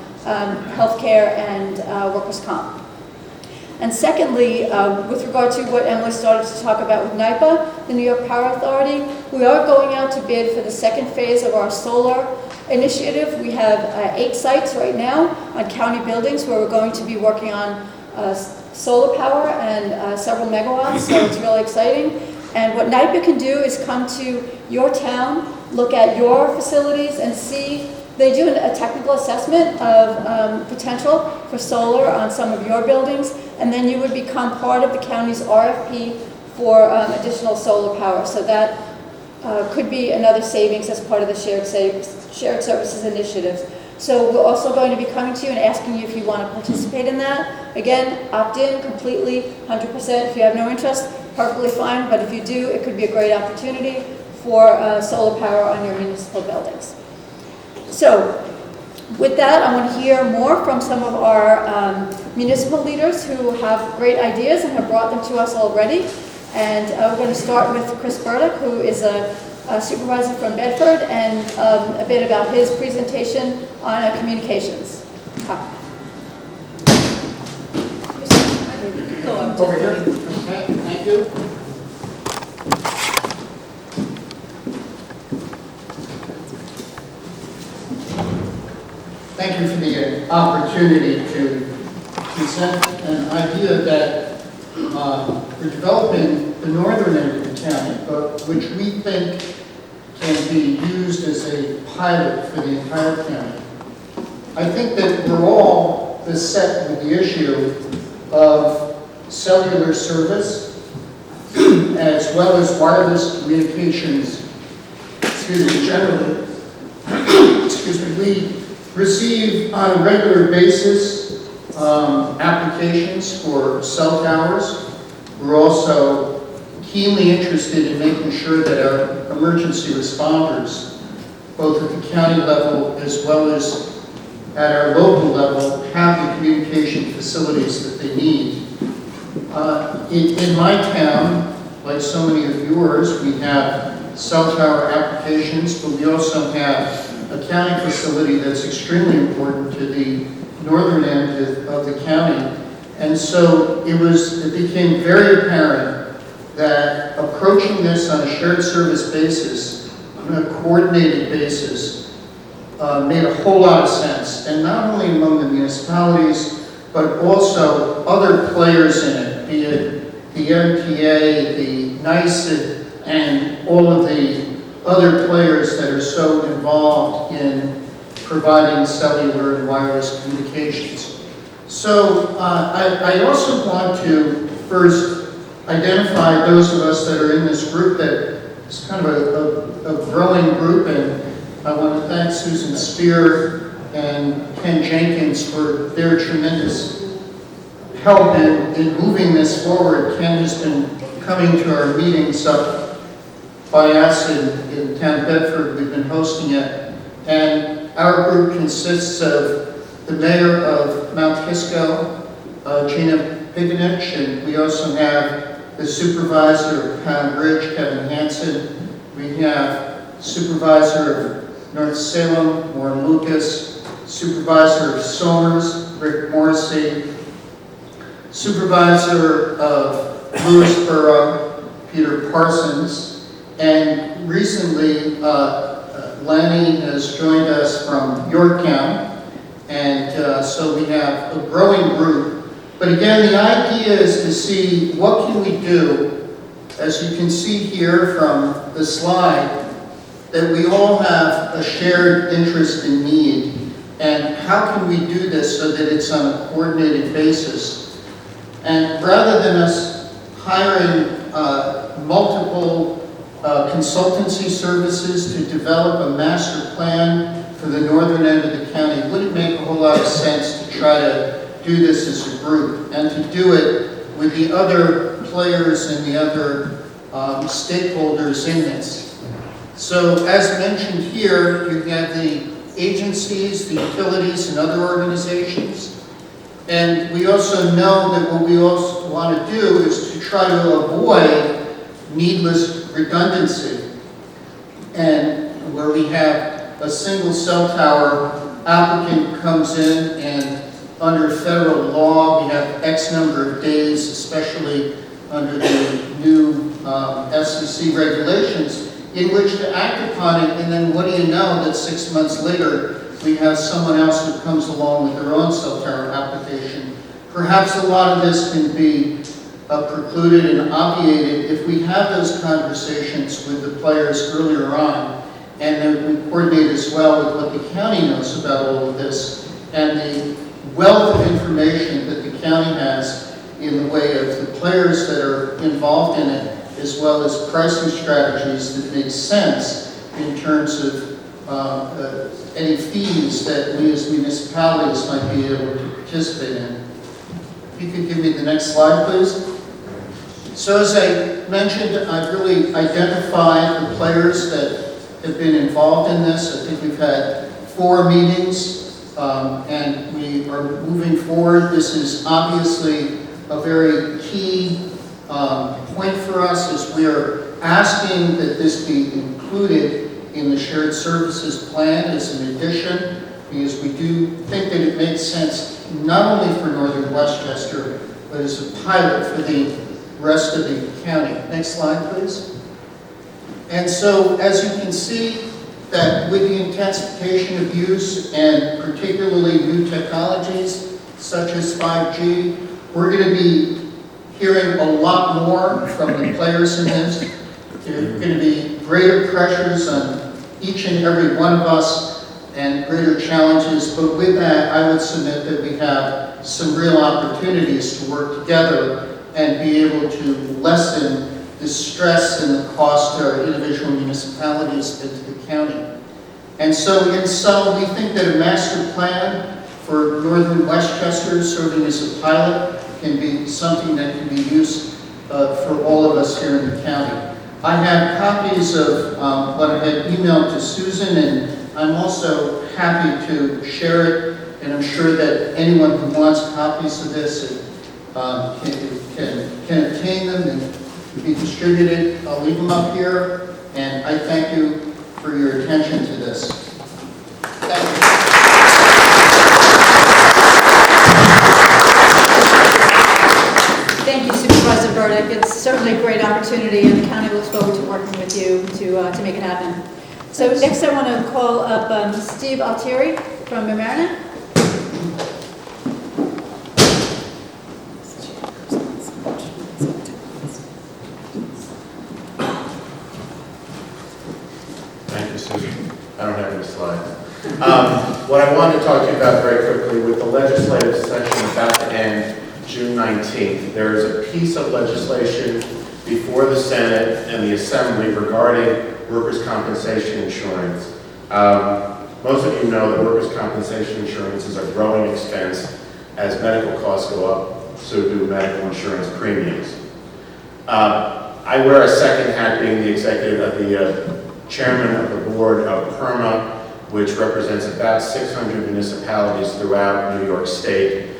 healthcare and workers' comp. And secondly, with regard to what Emily started to talk about with NYPA, the New York Power Authority, we are going out to bid for the second phase of our solar initiative. We have 8 sites right now on county buildings where we're going to be working on solar power and several megawatts, so it's really exciting. And what NYPA can do is come to your town, look at your facilities and see. They do a technical assessment of potential for solar on some of your buildings, and then you would become part of the county's RFP for additional solar power. So that could be another savings as part of the shared services initiatives. So we're also going to be coming to you and asking you if you want to participate in that. Again, opt-in completely, 100%. If you have no interest, perfectly fine, but if you do, it could be a great opportunity for solar power on your municipal buildings. So with that, I want to hear more from some of our municipal leaders who have great ideas and have brought them to us already. And we're going to start with Chris Burdick, who is a supervisor from Bedford, and a bit about his presentation on communications. Over here. Okay, thank you. Thank you for the opportunity to present an idea that we're developing the northern end of the county, but which we think can be used as a pilot for the entire county. I think that we're all beset with the issue of cellular service as well as wireless communications, generally. We receive on a regular basis applications for cell towers. We're also keenly interested in making sure that our emergency responders, both at the county level as well as at our local level, have the communication facilities that they need. In my town, like so many of yours, we have cell tower applications, but we also have a county facility that's extremely important to the northern end of the county. And so it became very apparent that approaching this on a shared service basis, on a coordinated basis, made a whole lot of sense. And not only among the municipalities, but also other players in it, be it the MTA, the NYSID, and all of the other players that are so involved in providing cellular and wireless communications. So I also want to first identify those of us that are in this group that is kind of a growing group, and I want to thank Susan Spear and Ken Jenkins for their tremendous help in moving this forward. Ken has been coming to our meetings up by us in town Bedford. We've been hosting it, and our group consists of the mayor of Mount Kisco, Gina Piganich, and we also have the supervisor of Pound Bridge, Kevin Hansen. We have supervisor of North Salem, Warren Lucas, supervisor of Somers, Rick Morrissey, supervisor of Lewisboro, Peter Parsons, and recently Lanny has joined us from Yorktown, and so we have a growing group. But again, the idea is to see what can we do as you can see here from the slide, that we all have a shared interest and need. And how can we do this so that it's on a coordinated basis? And rather than us hiring multiple consultancy services to develop a master plan for the northern end of the county, would it make a whole lot of sense to try to do this as a group and to do it with the other players and the other stakeholders in this? So as mentioned here, you have the agencies, the utilities, and other organizations. And we also know that what we also want to do is to try to avoid needless redundancy. And where we have a single cell tower applicant comes in, and under federal law, we have X number of days, especially under the new FCC regulations, in which to act upon it, and then what do you know that 6 months later we have someone else who comes along with their own cell tower application. Perhaps a lot of this can be precluded and obviated if we have those conversations with the players earlier on, and then we coordinate as well with what the county knows about all of this, and the wealth of information that the county has in the way of the players that are involved in it, as well as pricing strategies that make sense in terms of any fees that we as municipalities might be able to participate in. If you could give me the next slide, please. So as I mentioned, I've really identified the players that have been involved in this. I think we've had 4 meetings, and we are moving forward. This is obviously a very key point for us, as we are asking that this be included in the shared services plan as an addition, because we do think that it makes sense not only for northern Westchester, but as a pilot for the rest of the county. Next slide, please. And so, as you can see, that with the intensification of use and particularly new technologies such as 5G, we're going to be hearing a lot more from the players in this. There are going to be greater pressures on each and every one of us and greater challenges, but with that, I would submit that we have some real opportunities to work together and be able to lessen the stress and the cost to our individual municipalities and to the county. And so in sum, we think that a master plan for northern Westchester serving as a pilot can be something that can be used for all of us here in the county. I have copies of what I had emailed to Susan, and I'm also happy to share it, and I'm sure that anyone who wants copies of this can obtain them and be distributed. I'll leave them up here, and I thank you for your attention to this. Thank you. Thank you, Supervisor Burdick. It's certainly a great opportunity, and the county looks forward to working with you to make it happen. So next I want to call up Steve Altieri from Mamaroneck. Thank you, Susan. I don't have any slides. What I wanted to talk to you about very quickly, with the legislative session about to end June 19th, there is a piece of legislation before the Senate and the Assembly regarding workers' compensation insurance. Most of you know that workers' compensation insurance is a growing expense. As medical costs go up, so do medical insurance premiums. I wear a second hat, being the executive of the chairman of the board of PERMA, which represents about 600 municipalities throughout New York State.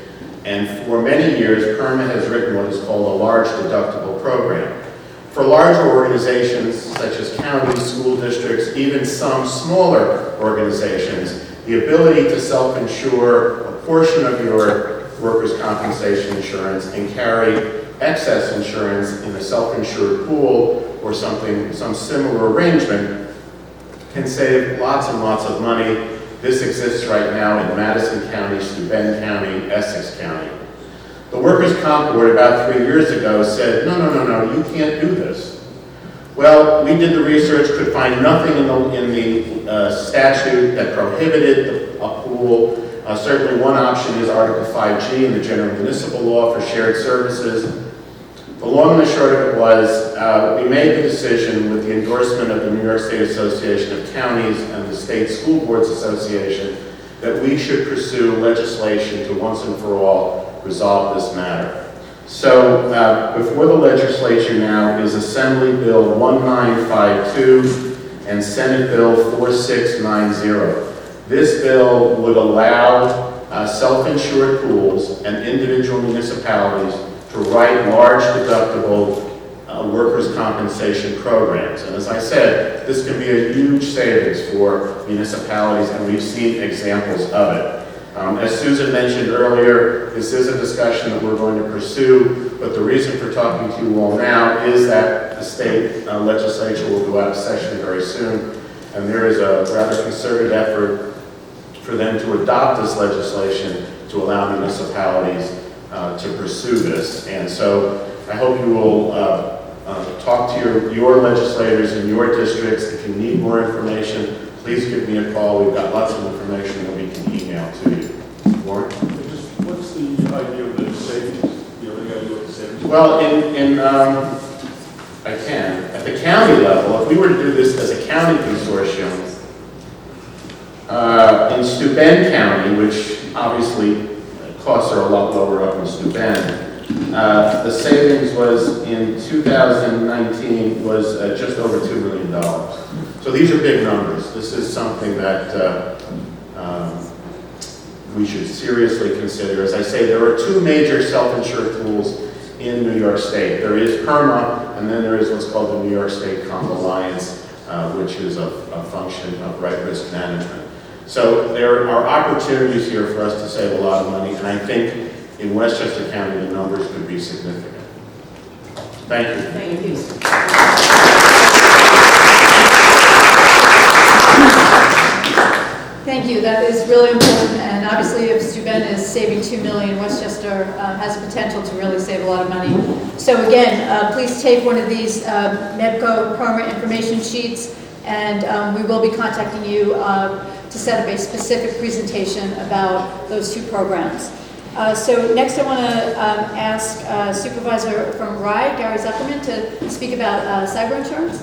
And for many years, PERMA has written what is called a large deductible program. For larger organizations, such as counties, school districts, even some smaller organizations, the ability to self-insure a portion of your workers' compensation insurance and carry excess insurance in a self-insured pool or some similar arrangement can save lots and lots of money. This exists right now in Madison County, Steuben County, Essex County. The The Workers' Comp Board about 3 years ago said, no, you can't do this. Well, we did the research, could find nothing in the statute that prohibited a pool. Certainly one option is Article 5G in the General Municipal Law for shared services. The long and the short of it was, we made the decision with the endorsement of the New York State Association of Counties and the State School Boards Association that we should pursue legislation to once and for all resolve this matter. So before the legislature now is Assembly Bill 1952 and Senate Bill 4690. This bill would allow self-insured pools and individual municipalities to write large deductible workers' compensation programs. And as I said, this can be a huge savings for municipalities, and we've seen examples of it. As Susan mentioned earlier, this is a discussion that we're going to pursue, but the reason for talking to you all now is that the state legislature will go out of session very soon, and there is a rather concerted effort for them to adopt this legislation to allow municipalities to pursue this. And so I hope you will talk to your legislators in your districts. If you need more information, please give me a call. We've got lots of information that we can email to you. Warren? What's the idea of the savings? You know, the idea of the savings? Well, I can. At the county level, if we were to do this as a county consortium, in Steuben County, which obviously costs are a lot lower up in Steuben, the savings was in 2019 was just over $2 million. So these are big numbers. This is something that we should seriously consider. As I say, there are two major self-insured pools in New York State. There is PERMA, and then there is what's called the New York State Comp Alliance, which is a function of right risk management. So there are opportunities here for us to save a lot of money, and I think in Westchester County the numbers could be significant. Thank you. Thank you. Thank you. That is really important. And obviously, if Steuben is saving $2 million, Westchester has the potential to really save a lot of money. So again, please take one of these MEDCO PERMA information sheets, and we will be contacting you to set up a specific presentation about those two programs. So next I want to ask Supervisor from RIDE, Gary Zuckerman, to speak about cyber insurance.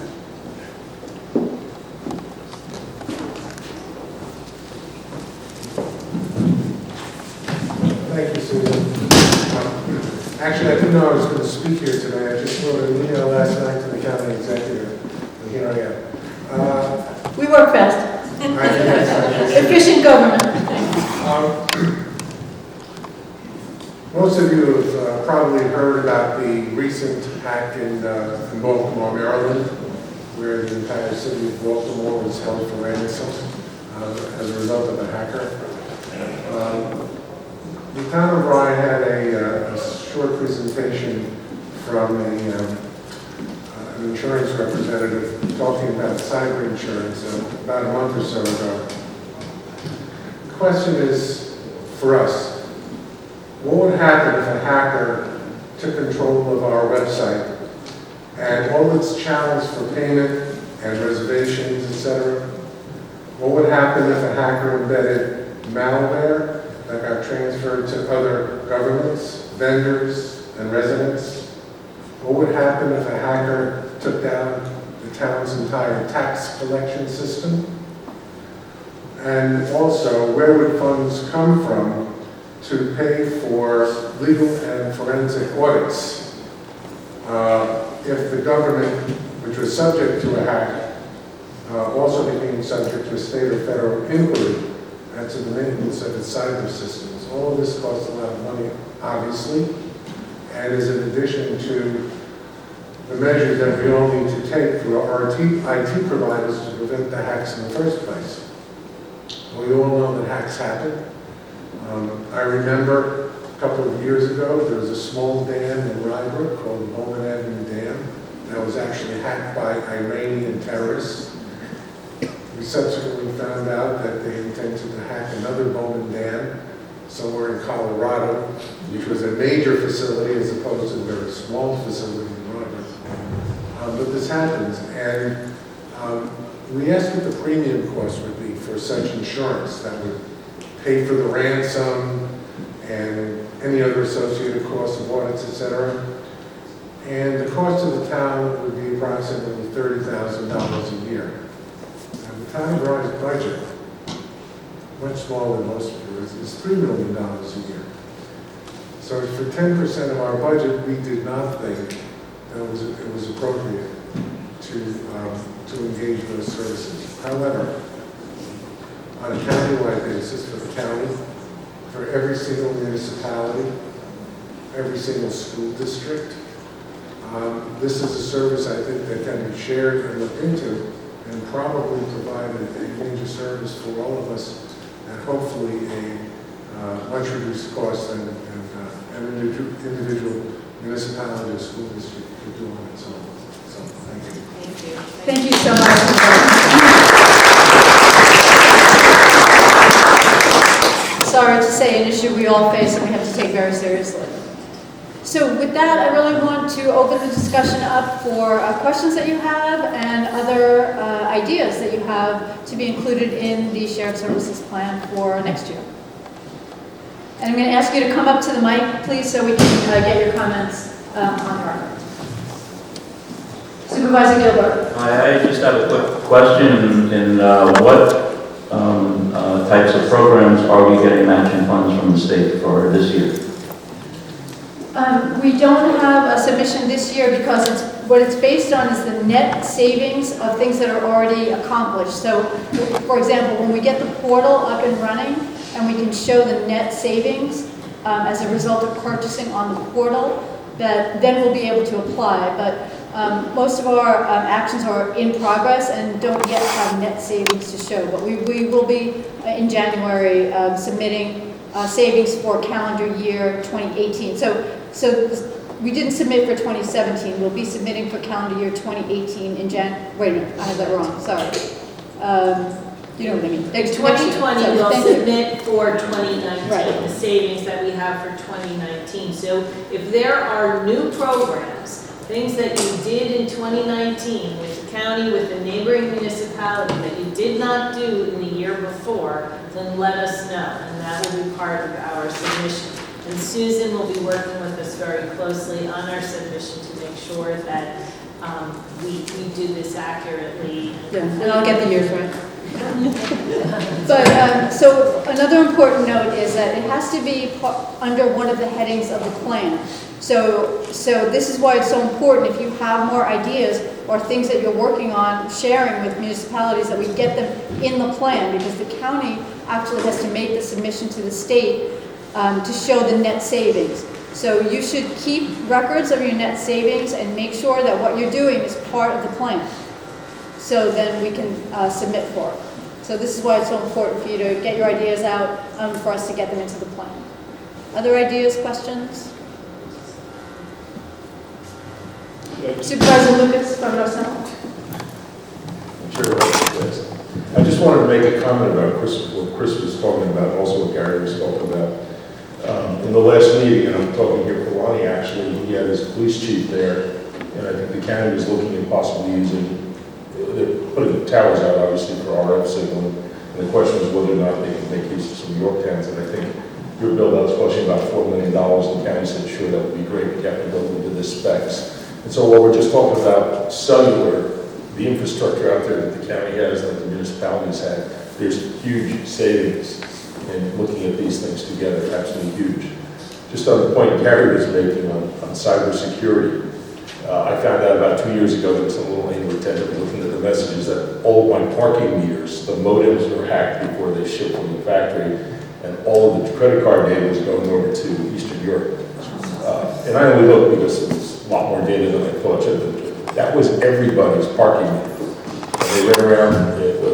Thank you, Susan. Actually, I didn't know I was going to speak here today. I just wrote an email last night to the county executive, and here I am. We work fast. Efficient government. Most of you have probably heard about the recent hack in Baltimore, Maryland, where the entire city of Baltimore was held for ransom as a result of a hacker. The town of Rye had a short presentation from an insurance representative talking about cyber insurance about a month or so ago. The question is, for us, what would happen if a hacker took control of our website and all its channels for payment and reservations, etc.? What would happen if a hacker embedded malware that got transferred to other governments, vendors, and residents? What would happen if a hacker took down the town's entire tax collection system? And also, where would funds come from to pay for legal and forensic audits if the government, which was subject to a hack, also became subject to a state or federal inquiry as to the maintenance of its cyber systems? All of this costs a lot of money, obviously, and is in addition to the measures that we all need to take through our IT providers to prevent the hacks in the first place. We all know that hacks happen. I remember a couple of years ago, there was a small dam in Rybrook called the Bowman Avenue Dam that was actually hacked by Iranian terrorists. We subsequently found out that they intended to hack another Bowman Dam somewhere in Colorado, which was a major facility as opposed to a very small facility in Rockland. But this happens, and we asked what the premium cost would be for such insurance that would pay for the ransom and any other associated costs of audits, etc. And the cost of the town would be approximately $30,000 a year. And the town of Rye's budget, much smaller than most of yours, is $3 million a year. So for 10% of our budget, we did not think that it was appropriate to engage those services. However, on a countywide basis for the county, for every single municipality, every single school district, this is a service I think that can be shared and looked into and probably provide a major service for all of us and hopefully a much reduced cost than an individual municipality or school district could do on its own. So, thank you. Thank you. Thank you so much. Sorry to say, an issue we all face and we have to take very seriously. So with that, I really want to open the discussion up for questions that you have and other ideas that you have to be included in the shared services plan for next year. And I'm going to ask you to come up to the mic, please, so we can get your comments on the record. Supervisor Gilbert. I just have a quick question. In what types of programs are we getting matching funds from the state for this year? We don't have a submission this year because what it's based on is the net savings of things that are already accomplished. So, for example, when we get the portal up and running and we can show the net savings as a result of purchasing on the portal, then we'll be able to apply. But most of our actions are in progress and don't yet have net savings to show. But we will be in January submitting savings for calendar year 2018. So we didn't submit for 2017. We'll be submitting for calendar year 2018 in wait a minute, I have that wrong, sorry. You know what I mean. 2020 will submit for 2019, Right. the savings that we have for 2019. So if there are new programs, things that you did in 2019 with the county, with the neighboring municipality that you did not do in the year before, then let us know, and that will be part of our submission. And Susan will be working with us very closely on our submission to make sure that we do this accurately. Yeah, and I'll get the years right. But so another important note is that it has to be under one of the headings of the plan. So this is why it's so important if you have more ideas or things that you're working on sharing with municipalities that we get them in the plan, because the county actually has to make the submission to the state to show the net savings. So you should keep records of your net savings and make sure that what you're doing is part of the plan. So then we can submit for it. So this is why it's so important for you to get your ideas out for us to get them into the plan. Other ideas, questions? Supervisor Lucas from Roselle. Sure. I just wanted to make a comment about what Chris was talking about, also what Gary was talking about. In the last meeting, and I'm talking here for Lonnie actually, he had his police chief there, and I think the county was looking at possibly using, they're putting towers out obviously for RF signaling, and the question was whether or not they can make use of some Yorktowns, and I think your build-out's costing about $4 million, and the county said, sure, that would be great, we have to build into the specs. And so while we're just talking about cellular, the infrastructure out there that the county has, that the municipalities have, there's huge savings in looking at these things together, absolutely huge. Just on the point Gary was making on cybersecurity, I found out about 2 years ago that some little English attendant looking at the messages that all of my parking meters, the modems were hacked before they shipped from the factory, and all of the credit card data was going over to Eastern Europe. And I only looked because it was a lot more data than I thought. That was everybody's parking meter. And they ran around,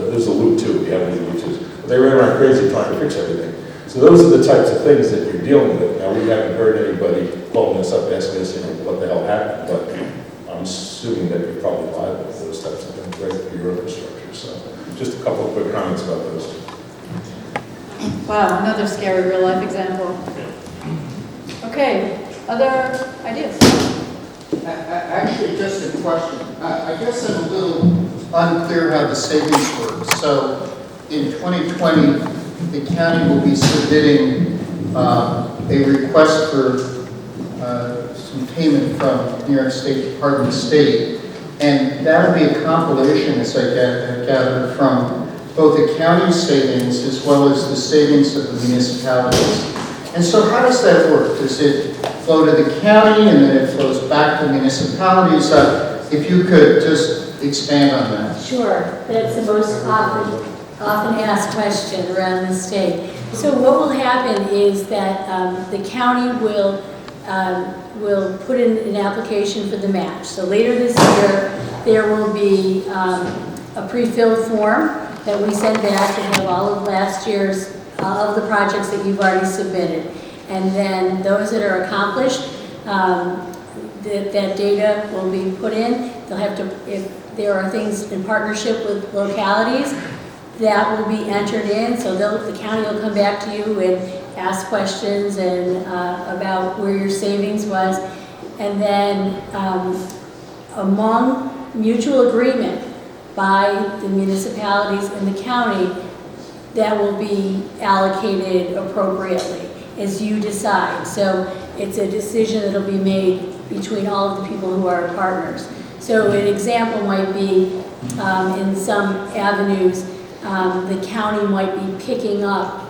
there's a loop too, we have any loops. They ran around crazy trying to fix everything. So those are the types of things that you're dealing with. Now, we haven't heard anybody calling us up asking us, what the hell happened, but I'm assuming that you're probably liable for those types of things, right, for your infrastructure. So just a couple of quick comments about those. Wow, another scary real-life example. Okay, other ideas? Actually, just a question. I guess I'm a little unclear how the savings work. So in 2020, the county will be submitting a request for some payment from New York State Department of State. And that'll be a compilation, as I gather, from both the county savings as well as the savings of the municipalities. And so how does that work? Does it flow to the county and then it flows back to municipalities? If you could just expand on that. Sure, that's the most often asked question around the state. So what will happen is that the county will put in an application for the match. So later this year, there will be a pre-filled form that we send back to have all of last year's, of the projects that you've already submitted. And then those that are accomplished, that data will be put in. They'll have to, if there are things in partnership with localities, that will be entered in. So the county will come back to you and ask questions and about where your savings was. And then among mutual agreement by the municipalities and the county, that will be allocated appropriately as you decide. So it's a decision that will be made between all of the people who are partners. So an example might be in some avenues, the county might be picking up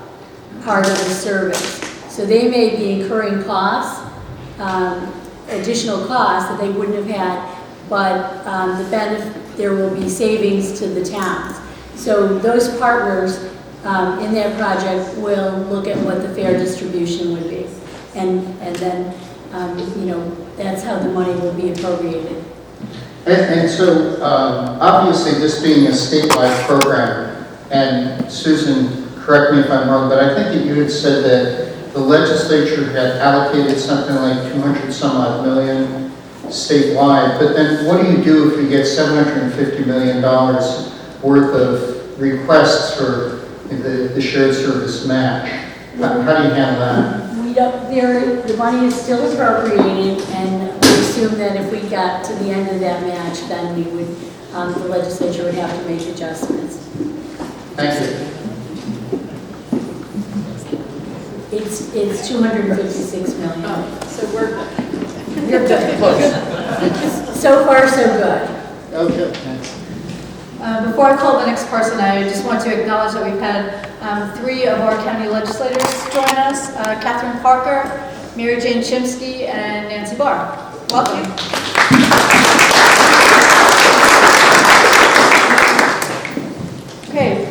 part of the service. So they may be incurring costs, additional costs that they wouldn't have had, but there will be savings to the towns. So those partners in their project will look at what the fair distribution would be. And then, that's how the money will be appropriated. And so, obviously, this being a statewide program, and Susan, correct me if I'm wrong, but I think that you had said that the legislature had allocated something like 200 some odd million statewide, but then what do you do if you get $750 million worth of requests for the shared service match? How do you handle that? The money is still appropriated, and we assume that if we got to the end of that match, then we would, the legislature would have to make adjustments. Thank you. It's 256 million. Oh, so we're good. You're good. So far, so good. Okay, thanks. Before I call the next person, I just want to acknowledge that we've had 3 of our county legislators join us, Catherine Parker, Mary Jane Chimsky, and Nancy Barr. Welcome. Okay,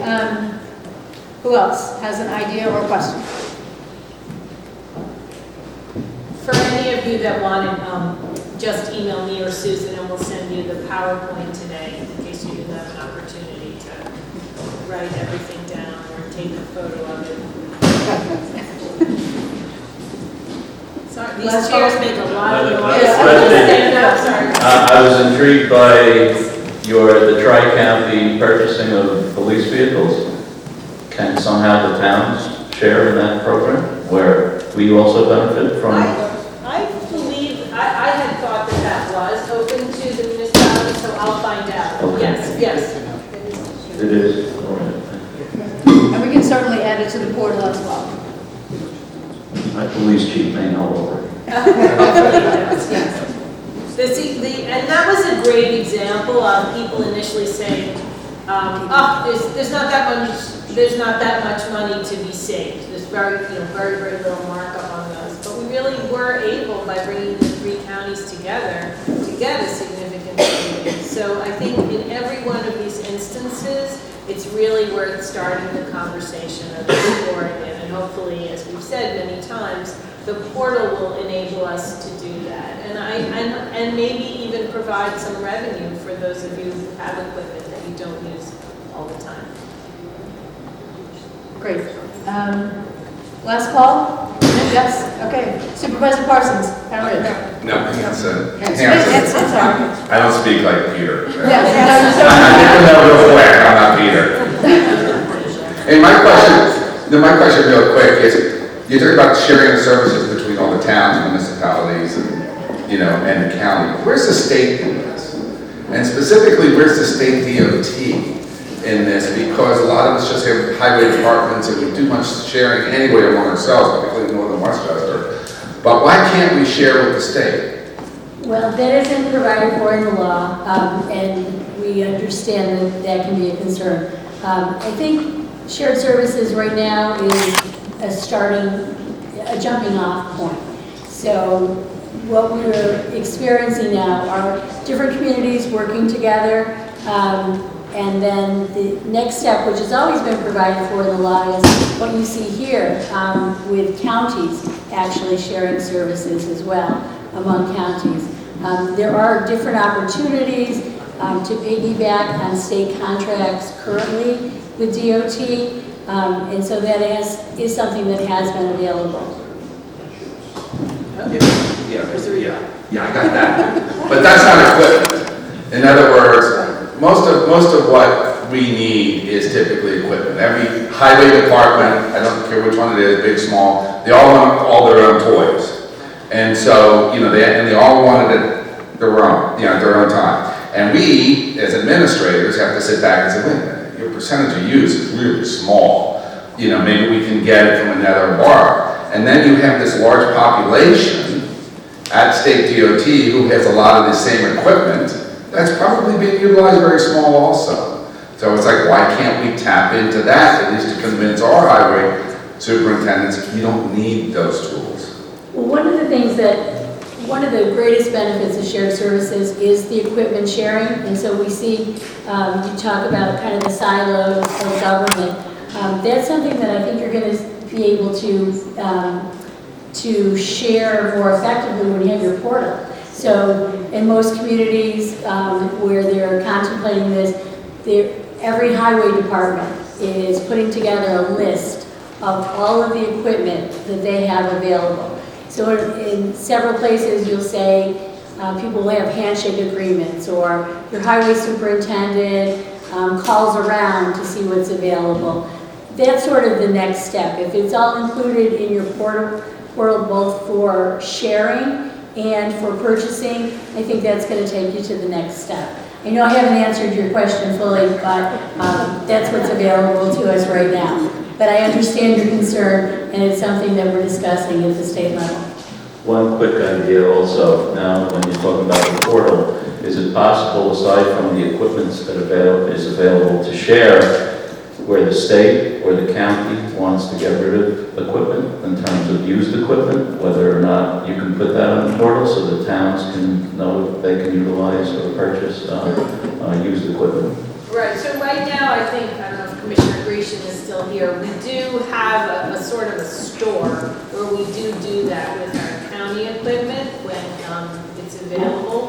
who else has an idea or question? For any of you that want it, just email me or Susan and we'll send you the PowerPoint today in case you didn't have an opportunity to write everything down or take a photo of it. Sorry, these chairs make a lot of noise. Stand up, sorry. I was intrigued by the Tri-County purchasing of police vehicles. Can somehow the towns share in that program where we also benefit from? I believe, I had thought that was open to the municipality, so I'll find out. Okay. Yes. It is. All right. And we can certainly add it to the portal as well. My police chief may know already. Yes. And that was a great example of people initially saying, there's not that much money to be saved. There's very little markup on those. But we really were able, by bringing the 3 counties together, to get a significant savings. So I think in every one of these instances, it's really worth starting the conversation of exploring it. And hopefully, as we've said many times, the portal will enable us to do that. And maybe even provide some revenue for those of you who have equipment that you don't use all the time. Great. Last call? Yes? Okay. Supervisor Parsons? No, it's Hanson. Sorry. I don't speak like Peter. Yes. I think I'm real quick, I'm not Peter. Hey, my question, Then my question real quick is, you talk about sharing the services between all the towns, municipalities, and, you know, and the county. Where's the state in this? And specifically, where's the state DOT in this? Because a lot of us just have highway departments and we do much sharing anyway among ourselves, particularly in northern Westchester. But why can't we share with the state? Well, that isn't provided for in the law, and we understand that that can be a concern. I think shared services right now is a jumping off point. So what we're experiencing now are different communities working together, and then the next step, which has always been provided for in the law, is what you see here with counties actually sharing services as well among counties. There are different opportunities to piggyback on state contracts currently with DOT, and so that is something that has been available. Yeah, I got that. But that's not equipment. In other words, most of what we need is typically equipment. Every highway department, I don't care which one it is, big, small, they all want all their own toys. And so, you know, they all wanted it their own time. And we, as administrators, have to sit back and say, wait a minute, your percentage of use is really small. You know, maybe we can get it from another bar. And then you have this large population at state DOT who has a lot of the same equipment that's probably being utilized very small also. So it's like, why can't we tap into that, at least to convince our highway superintendents you don't need those tools? Well, one of the greatest benefits of shared services is the equipment sharing, and so we see, you talk about kind of the silos of government. That's something that I think you're going to be able to share more effectively when you have your portal. So in most communities where they're contemplating this, every highway department is putting together a list of all of the equipment that they have available. So in several places you'll say people will have handshake agreements, or your highway superintendent calls around to see what's available. That's sort of the next step. If it's all included in your portal both for sharing and for purchasing, I think that's going to take you to the next step. I know I haven't answered your question fully, but that's what's available to us right now. But I understand your concern, and it's something that we're discussing at the state level. One quick idea also, now when you're talking about the portal, is it possible, aside from the equipment that is available to share, where the state or the county wants to get rid of equipment in terms of used equipment, whether or not you can put that on the portal so the towns can know if they can utilize or purchase used equipment? Right, so right now, I think, I don't know if Commissioner Grecian is still here, we do have a sort of a store where we do that with our county equipment when it's available.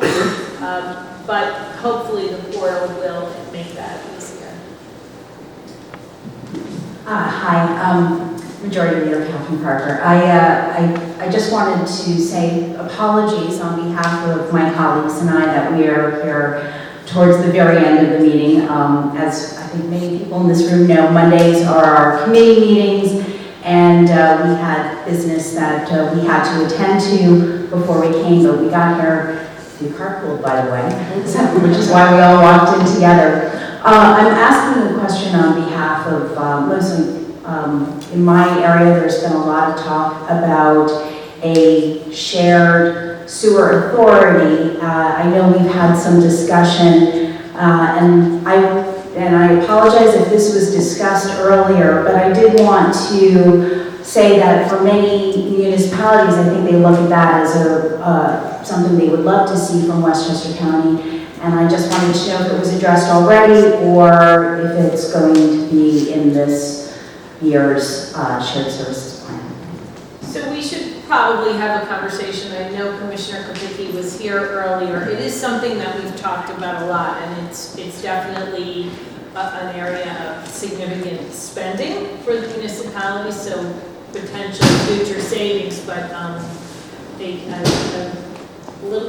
But hopefully the portal will make that easier. Hi, Majority Leader Catherine Parker. I just wanted to say apologies on behalf of my colleagues and I that we are here towards the very end of the meeting. As I think many people in this room know, Mondays are our committee meetings, and we had business that we had to attend to before we came, but we got here through carpool, by the way, which is why we all walked in together. I'm asking the question on behalf of, listen, in my area there's been a lot of talk about a shared sewer authority. I know we've had some discussion, and I apologize if this was discussed earlier, but I did want to say that for many municipalities, I think they look at that as something they would love to see from Westchester County. And I just wanted to know if it was addressed already or if it's going to be in this year's shared services plan. So we should probably have a conversation. I know Commissioner Kopicki was here earlier. It is something that we've talked about a lot, and it's definitely an area of significant spending for the municipality, so potential future savings, but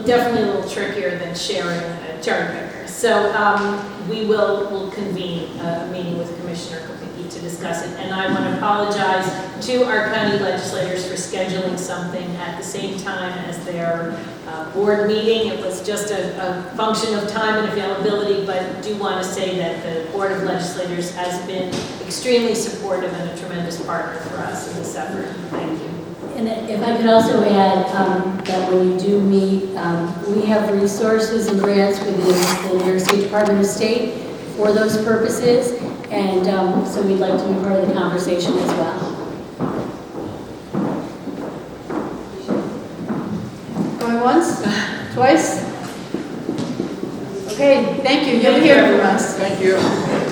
definitely a little trickier than sharing a cherry picker. So we'll convene a meeting with Commissioner Kopicki to discuss it. And I want to apologize to our county legislators for scheduling something at the same time as their board meeting. It was just a function of time and availability, but do want to say that the Board of Legislators has been extremely supportive and a tremendous partner for us in this effort. Thank you. And if I could also add that when you do meet, we have resources and grants within the New York State Department of State for those purposes, and so we'd like to be part of the conversation as well. Going once, twice? Okay, thank you. You'll hear from us. Thank you.